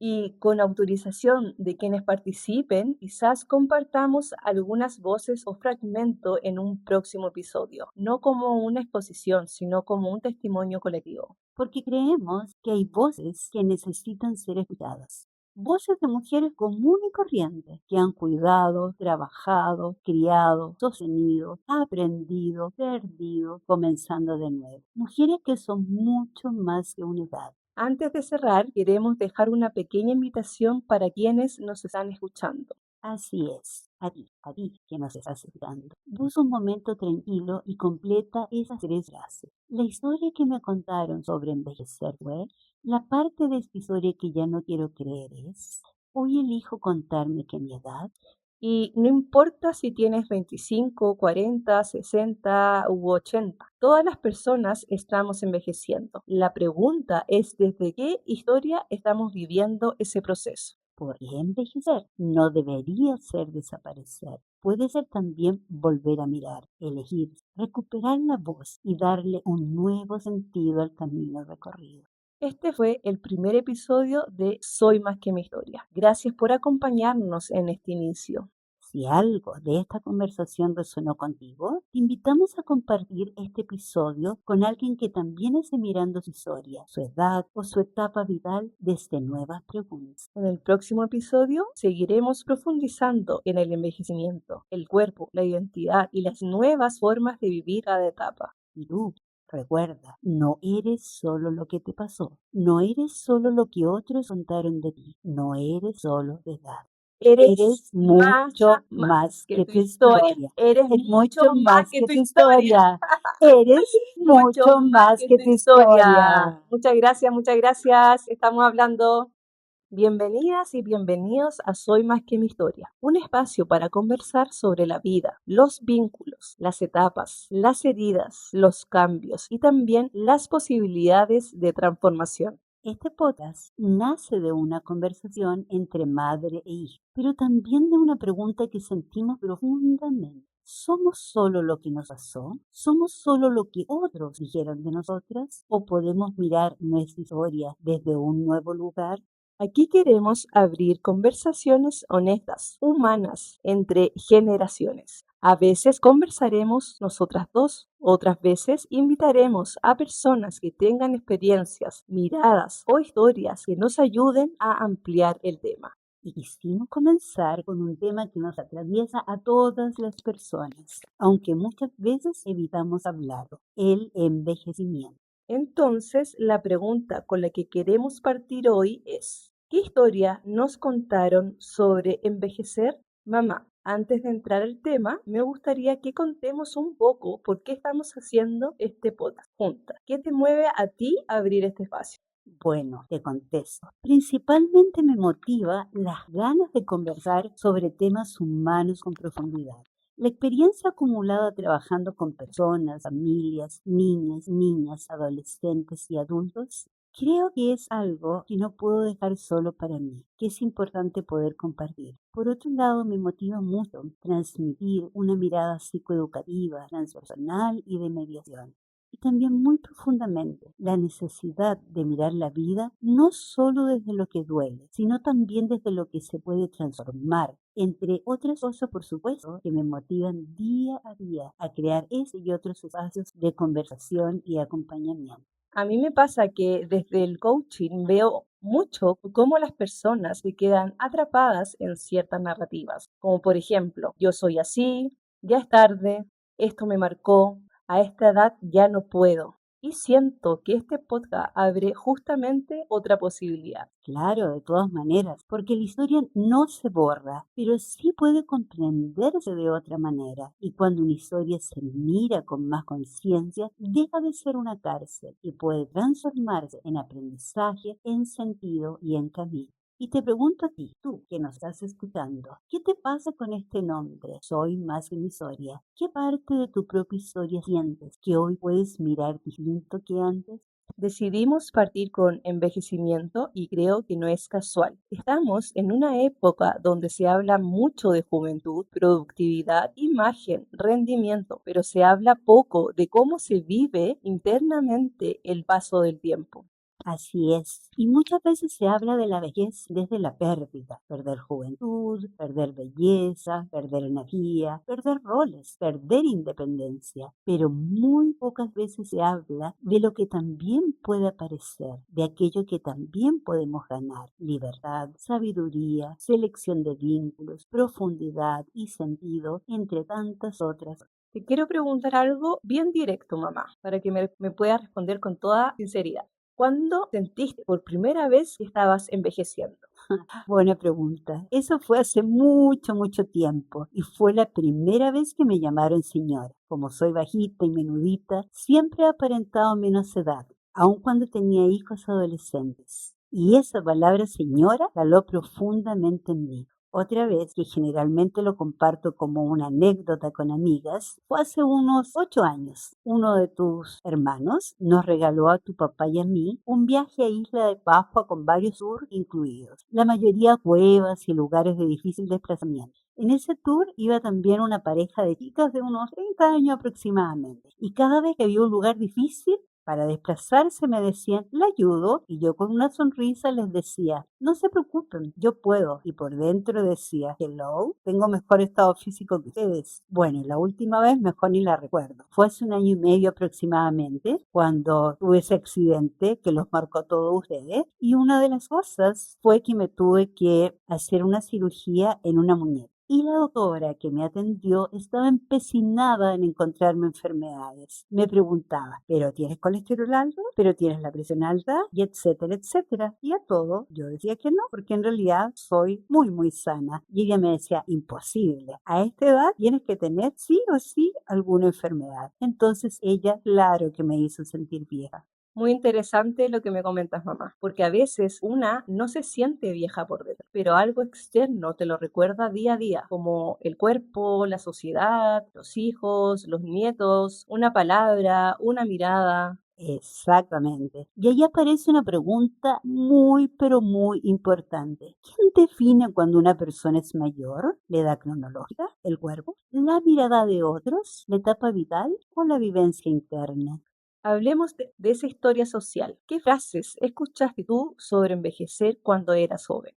Y con autorización de quienes participen, quizás compartamos algunas voces o fragmentos en un próximo episodio, no como una exposición, sino como un testimonio colectivo. Porque creemos que hay voces que necesitan ser escuchadas. Voces de mujeres comunes y corrientes que han cuidado, trabajado, criado, sostenido, aprendido, perdido, comenzando de nuevo. Mujeres que son mucho más que una edad. Antes de cerrar, queremos dejar una pequeña invitación para quienes nos están escuchando. Así es, a ti que nos estás escuchando. Busca un momento tranquilo y completa esas tres frases. La historia que me contaron sobre envejecer fue, la parte de esta historia que ya no quiero creer es, hoy elijo contarme que mi edad, Y no importa si tienes 25, 40, 60 u 80, todas las personas estamos envejeciendo. La pregunta es desde qué historia estamos viviendo ese proceso. podría envejecer, no debería ser desaparecer. Puede ser también volver a mirar, elegir, recuperar la voz y darle un nuevo sentido al camino recorrido. Este fue el primer episodio de Soy más que mi historia. Gracias por acompañarnos en este inicio. Si algo de esta conversación resonó contigo, te invitamos a compartir este episodio con alguien que también esté mirando su historia, su edad o su etapa vital desde nuevas preguntas. En el próximo episodio seguiremos profundizando en el envejecimiento, el cuerpo, la identidad y las nuevas formas de vivir cada etapa. Y tú, recuerda, no eres solo lo que te pasó, no eres solo lo que otros contaron de ti, no eres solo de edad. Eres Eres mucho más más que que tu tu historia. historia. Eres Es mucho mucho más más que que tu tu historia. historia. Eres Mucho mucho más más que que tu tu historia. historia. Muchas gracias, muchas gracias. Estamos hablando. Bienvenidas y bienvenidos a Soy más que mi historia, un espacio para conversar sobre la vida, los vínculos, las etapas, las heridas, los cambios y también las posibilidades de transformación. Este podcast nace de una conversación entre madre e hija, pero también de una pregunta que sentimos profundamente. ¿Somos solo lo que nos pasó? ¿Somos solo lo que otros dijeron de nosotras? ¿O podemos mirar nuestra historia desde un nuevo lugar? Aquí queremos abrir conversaciones honestas, humanas, entre generaciones. A veces conversaremos nosotras dos, otras veces invitaremos a personas que tengan experiencias, miradas o historias que nos ayuden a ampliar el tema. Y quisimos comenzar con un tema que nos atraviesa a todas las personas, aunque muchas veces evitamos hablarlo, el envejecimiento. Entonces, la pregunta con la que queremos partir hoy es, ¿qué historia nos contaron sobre envejecer? Mamá, antes de entrar al tema, me gustaría que contemos un poco por qué estamos haciendo este podcast juntas. ¿Qué te mueve a ti a abrir este espacio? Bueno, te contesto. Principalmente me motiva las ganas de conversar sobre temas humanos con profundidad. La experiencia acumulada trabajando con personas, familias, niñas, adolescentes y adultos, creo que es algo que no puedo dejar solo para mí, que es importante poder compartir. Por otro lado, me motiva mucho transmitir una mirada psicoeducativa, transpersonal y de mediación. Y también muy profundamente la necesidad de mirar la vida no solo desde lo que duele, sino también desde lo que se puede transformar, entre otras cosas, por supuesto, que me motivan día a día a crear este y otros espacios de conversación y acompañamiento. A mí me pasa que desde el coaching veo mucho cómo las personas se quedan atrapadas en ciertas narrativas, como por ejemplo, yo soy así, ya es tarde, esto me marcó, a esta edad ya no puedo. Y siento que este podcast abre justamente otra posibilidad. Claro, de todas maneras, porque la historia no se borra, pero sí puede comprenderse de otra manera. Y cuando una historia se mira con más conciencia, deja de ser una cárcel y puede transformarse en aprendizaje, en sentido y en camino. Y te pregunto a ti, tú que nos estás escuchando, ¿qué te pasa con este nombre? Soy más que mi historia. ¿Qué parte de tu propia historia sientes que hoy puedes mirar distinto que antes? Decidimos partir con envejecimiento y creo que no es casual. Estamos en una época donde se habla mucho de juventud, productividad, imagen, rendimiento, pero se habla poco de cómo se vive internamente el paso del tiempo. Así es. Y muchas veces se habla de la vejez desde la pérdida. Perder juventud, perder belleza, perder energía, perder roles, perder independencia. Pero muy pocas veces se habla de lo que también puede aparecer, de aquello que también podemos ganar. Libertad, sabiduría, selección de vínculos, profundidad y sentido, entre tantas otras. Te quiero preguntar algo bien directo, mamá, para que me puedas responder con toda sinceridad. ¿Cuándo sentiste por primera vez que estabas envejeciendo? Buena pregunta. Eso fue hace mucho tiempo y fue la primera vez que me llamaron señora. Como soy bajita y menudita, siempre he aparentado menos edad, aun cuando tenía hijos adolescentes. Y esa palabra señora caló profundamente en mí. Otra vez, que generalmente lo comparto como una anécdota con amigas, fue hace unos 8 años. Uno de tus hermanos nos regaló a tu papá y a mí un viaje a Isla de Pascua con varios tours incluidos, la mayoría cuevas y lugares de difícil desplazamiento. En ese tour iba también una pareja de chicas de unos 30 años aproximadamente, y cada vez que había un lugar difícil para desplazarse me decían, la ayudo, y yo con una sonrisa les decía, no se preocupen, yo puedo. Y por dentro decía, hello, tengo mejor estado físico que ustedes. Bueno, la última vez mejor ni la recuerdo. Fue hace 1 año y medio aproximadamente cuando tuve ese accidente que los marcó a todos ustedes. Y una de las cosas fue que me tuve que hacer una cirugía en una muñeca. Y la doctora que me atendió estaba empecinada en encontrarme enfermedades. Me preguntaba, ¿pero tienes colesterol alto? ¿Pero tienes la presión alta? Y etcétera, etcétera. Y a todo yo decía que no, porque en realidad soy muy sana. Y ella me decía, imposible. A esta edad tienes que tener sí o sí alguna enfermedad. Entonces ella, claro que me hizo sentir vieja. Muy interesante lo que me comentas, mamá, porque a veces una no se siente vieja por dentro, pero algo externo te lo recuerda día a día, como el cuerpo, la sociedad, los hijos, los nietos, una palabra, una mirada. Exactamente. Y ahí aparece una pregunta muy, pero muy importante. ¿Quién define cuando una persona es mayor? ¿La edad cronológica? ¿El cuerpo? ¿La mirada de otros? ¿La etapa vital o la vivencia interna? Hablemos de esa historia social. ¿Qué frases escuchaste tú sobre envejecer cuando eras joven?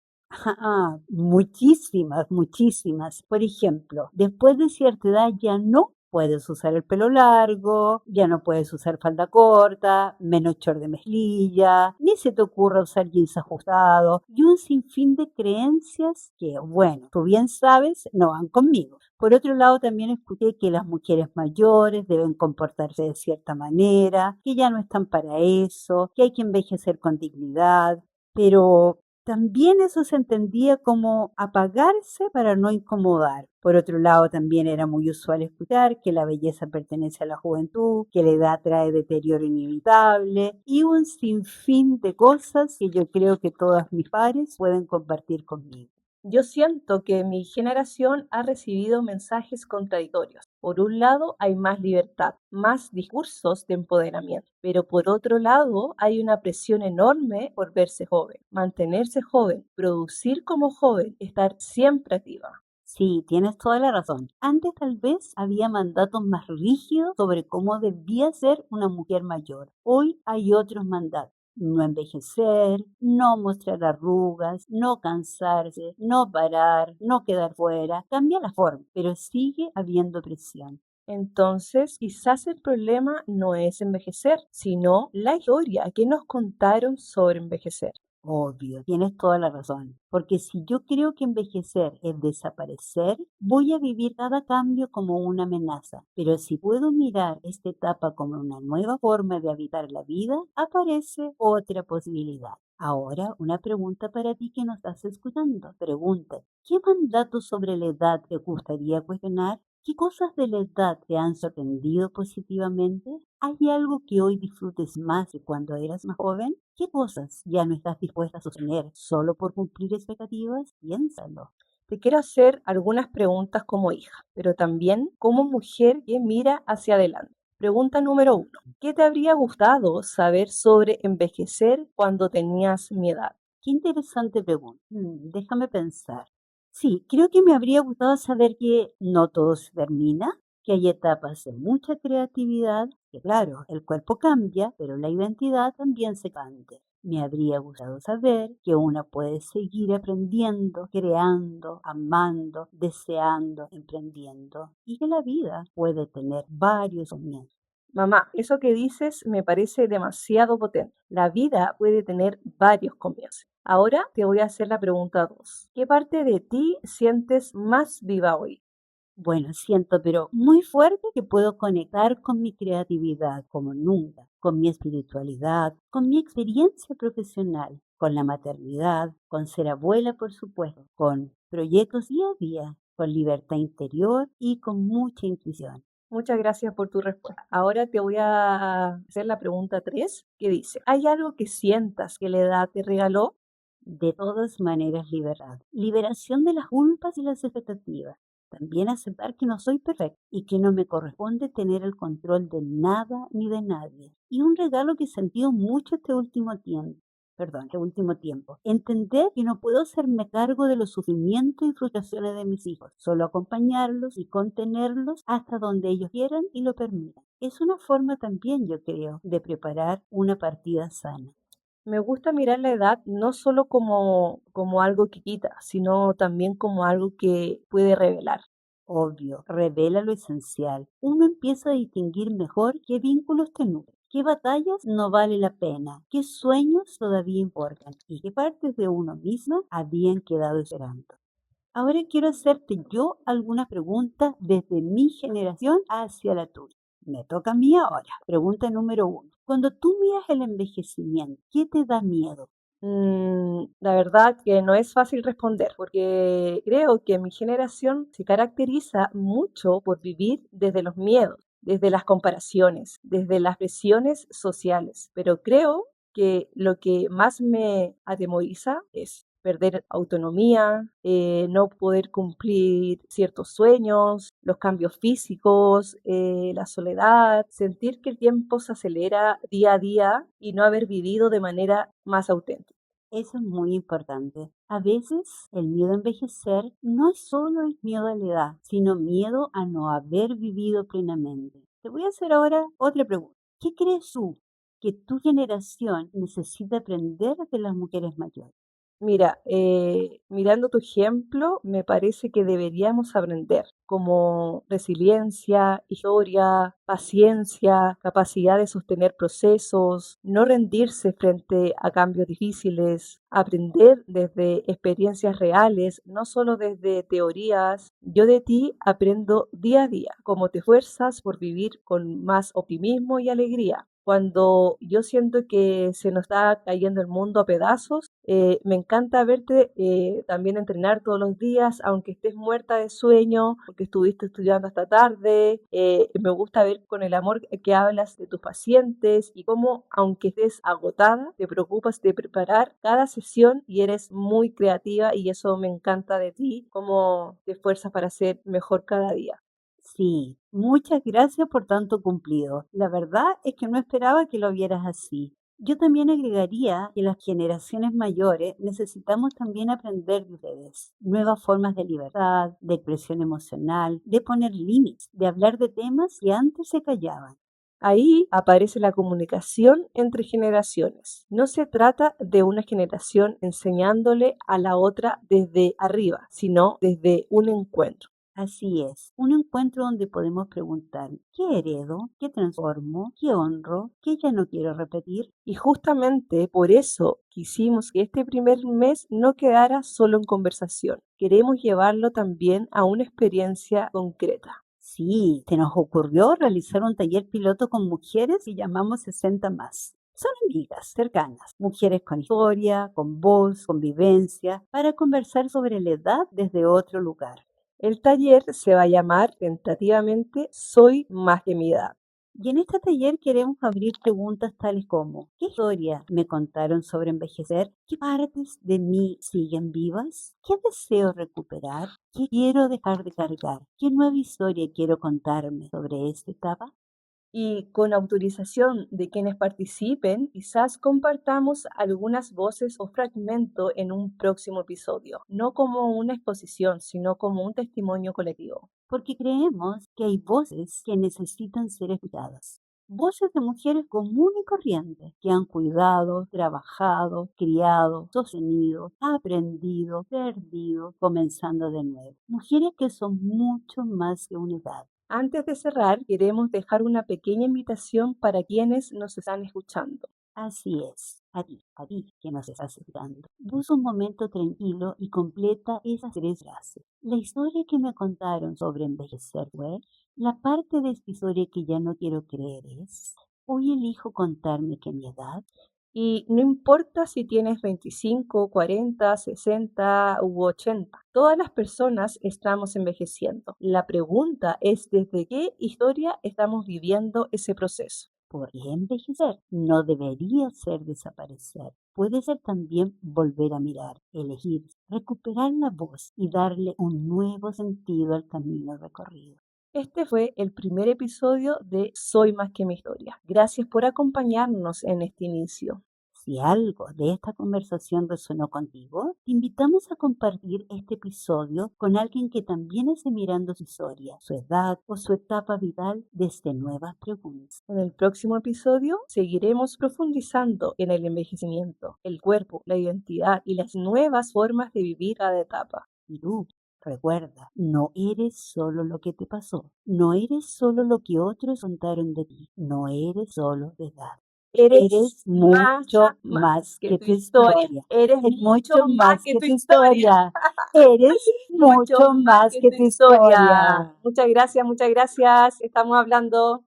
Muchísimas, muchísimas. Por ejemplo, después de cierta edad ya no puedes usar el pelo largo, ya no puedes usar falda corta, menos short de mezclilla, ni se te ocurra usar jeans ajustados y un sinfín de creencias que, bueno, tú bien sabes, no van conmigo. Por otro lado, también escuché que las mujeres mayores deben comportarse de cierta manera, que ya no están para eso, que hay que envejecer con dignidad, pero también eso se entendía como apagarse para no incomodar. Por otro lado, también era muy usual escuchar que la belleza pertenece a la juventud, que la edad trae deterioro inevitable y un sinfín de cosas que yo creo que todas mis pares pueden compartir conmigo. Yo siento que mi generación ha recibido mensajes contradictorios. Por un lado, hay más libertad, más discursos de empoderamiento, pero por otro lado, hay una presión enorme por verse joven, mantenerse joven, producir como joven, estar siempre activa. Sí, tienes toda la razón. Antes tal vez había mandatos más rígidos sobre cómo debía ser una mujer mayor. Hoy hay otros mandatos. No envejecer, no mostrar arrugas, no cansarse, no parar, no quedar fuera. Cambia la forma, pero sigue habiendo presión. Entonces, quizás el problema no es envejecer, sino la historia que nos contaron sobre envejecer. Obvio, tienes toda la razón. Porque si yo creo que envejecer es desaparecer, voy a vivir cada cambio como una amenaza. Pero si puedo mirar esta etapa como una nueva forma de habitar la vida, aparece otra posibilidad. Ahora, una pregunta para ti que nos estás escuchando. Pregunta, ¿qué mandatos sobre la edad te gustaría cuestionar? ¿Qué cosas de la edad te han sorprendido positivamente? ¿Hay algo que hoy disfrutes más que cuando eras más joven? ¿Qué cosas ya no estás dispuesta a sostener solo por cumplir expectativas? Piénsalo. Te quiero hacer algunas preguntas como hija, pero también como mujer que mira hacia adelante. Pregunta número uno. ¿Qué te habría gustado saber sobre envejecer cuando tenías mi edad? Qué interesante pregunta. Déjame pensar. Sí, creo que me habría gustado saber que no todo se termina, que hay etapas de mucha creatividad, que claro, el cuerpo cambia, pero la identidad también se cambia. Me habría gustado saber que una puede seguir aprendiendo, creando, amando, deseando, emprendiendo y que la vida puede tener varios comienzos. Mamá, eso que dices me parece demasiado potente. La vida puede tener varios comienzos. Ahora te voy a hacer la pregunta 2. ¿Qué parte de ti sientes más viva hoy? Bueno, siento, pero muy fuerte que puedo conectar con mi creatividad como nunca, con mi espiritualidad, con mi experiencia profesional, con la maternidad, con ser abuela, por supuesto, con proyectos día a día, con libertad interior y con mucha intuición. Muchas gracias por tu respuesta. Ahora te voy a hacer la pregunta 3, que dice, ¿hay algo que sientas que la edad te regaló? De todas maneras, libertad. Liberación de las culpas y las expectativas. También aceptar que no soy perfecta y que no me corresponde tener el control de nada ni de nadie. Y un regalo que he sentido mucho este último tiempo. Entender que no puedo hacerme cargo de los sufrimientos y frustraciones de mis hijos, solo acompañarlos y contenerlos hasta donde ellos quieran y lo permitan. Es una forma también, yo creo, de preparar una partida sana. Me gusta mirar la edad no solo como algo que quita, sino también como algo que puede revelar. Obvio, revela lo esencial. Uno empieza a distinguir mejor qué vínculos te nutren, qué batallas no vale la pena, qué sueños todavía importan y qué partes de uno mismo habían quedado esperando. Ahora quiero hacerte yo algunas preguntas desde mi generación hacia la tuya. Me toca a mí ahora. Pregunta número uno. Cuando tú miras el envejecimiento, ¿qué te da miedo? La verdad que no es fácil responder, porque creo que mi generación se caracteriza mucho por vivir desde los miedos, desde las comparaciones, desde las presiones sociales. Pero creo que lo que más me atemoriza es perder autonomía, no poder cumplir ciertos sueños, los cambios físicos, la soledad, sentir que el tiempo se acelera día a día y no haber vivido de manera más auténtica. Eso es muy importante. A veces el miedo a envejecer no es solo el miedo a la edad, sino miedo a no haber vivido plenamente. Te voy a hacer ahora otra pregunta. ¿Qué crees tú que tu generación necesita aprender de las mujeres mayores? Mira, mirando tu ejemplo, me parece que deberíamos aprender como resiliencia, historia, paciencia, capacidad de sostener procesos, no rendirse frente a cambios difíciles, aprender desde experiencias reales, no solo desde teorías. Yo de ti aprendo día a día, cómo te esfuerzas por vivir con más optimismo y alegría. Cuando yo siento que se nos está cayendo el mundo a pedazos, me encanta verte también entrenar todos los días, aunque estés muerta de sueño, porque estuviste estudiando hasta tarde. Me gusta ver con el amor que hablas de tus pacientes y cómo, aunque estés agotada, te preocupas de preparar cada sesión y eres muy creativa y eso me encanta de ti, cómo te esfuerzas para ser mejor cada día. Sí, muchas gracias por tanto cumplido. La verdad es que no esperaba que lo vieras así. Yo también agregaría que las generaciones mayores necesitamos también aprender de ustedes. Nuevas formas de libertad, de expresión emocional, de poner límites, de hablar de temas que antes se callaban. Ahí aparece la comunicación entre generaciones. No se trata de una generación enseñándole a la otra desde arriba, sino desde un encuentro. Así es, un encuentro donde podemos preguntar, ¿qué heredo? ¿Qué transformo? ¿Qué honro? ¿Qué ya no quiero repetir? Y justamente por eso quisimos que este primer mes no quedara solo en conversación. Queremos llevarlo también a una experiencia concreta. Sí, se nos ocurrió realizar un taller piloto con mujeres y llamamos 60 más. Son amigas cercanas, mujeres con historia, con voz, con vivencia, para conversar sobre la edad desde otro lugar. El taller se va a llamar tentativamente Soy más que mi edad. Y en este taller queremos abrir preguntas tales como, ¿qué historia me contaron sobre envejecer? ¿Qué partes de mí siguen vivas? ¿Qué deseo recuperar? ¿Qué quiero dejar de cargar? ¿Qué nueva historia quiero contarme sobre esta etapa? Y con autorización de quienes participen, quizás compartamos algunas voces o fragmentos en un próximo episodio, no como una exposición, sino como un testimonio colectivo. Porque creemos que hay voces que necesitan ser escuchadas. Voces de mujeres comunes y corrientes que han cuidado, trabajado, criado, sostenido, aprendido, perdido, comenzando de nuevo. Mujeres que son mucho más que una edad. Antes de cerrar, queremos dejar una pequeña invitación para quienes nos están escuchando. Así es, a ti que nos estás escuchando. Busca un momento tranquilo y completa esas tres frases. La historia que me contaron sobre envejecer fue, la parte de esta historia que ya no quiero creer es, hoy elijo contarme que mi edad. Y no importa si tienes 25, 40, 60 u 80, todas las personas estamos envejeciendo. La pregunta es desde qué historia estamos viviendo ese proceso. Porque envejecer no debería ser desaparecer. Puede ser también volver a mirar, elegir, recuperar la voz y darle un nuevo sentido al camino recorrido. Este fue el primer episodio de Soy más que mi historia. Gracias por acompañarnos en este inicio. Si algo de esta conversación resonó contigo, te invitamos a compartir este episodio con alguien que también esté mirando su historia, su edad o su etapa vital desde nuevas preguntas. En el próximo episodio seguiremos profundizando en el envejecimiento, el cuerpo, la identidad y las nuevas formas de vivir cada etapa. Y tú, recuerda, no eres solo lo que te pasó, no eres solo lo que otros contaron de ti, no eres solo de edad. Eres Eres mucho más que que tu tu historia. historia. Eres Eres mucho mucho más más que que tu tu historia. historia. Eres Mucho mucho más más que que tu tu historia. historia. Muchas gracias, muchas gracias. Estamos hablando.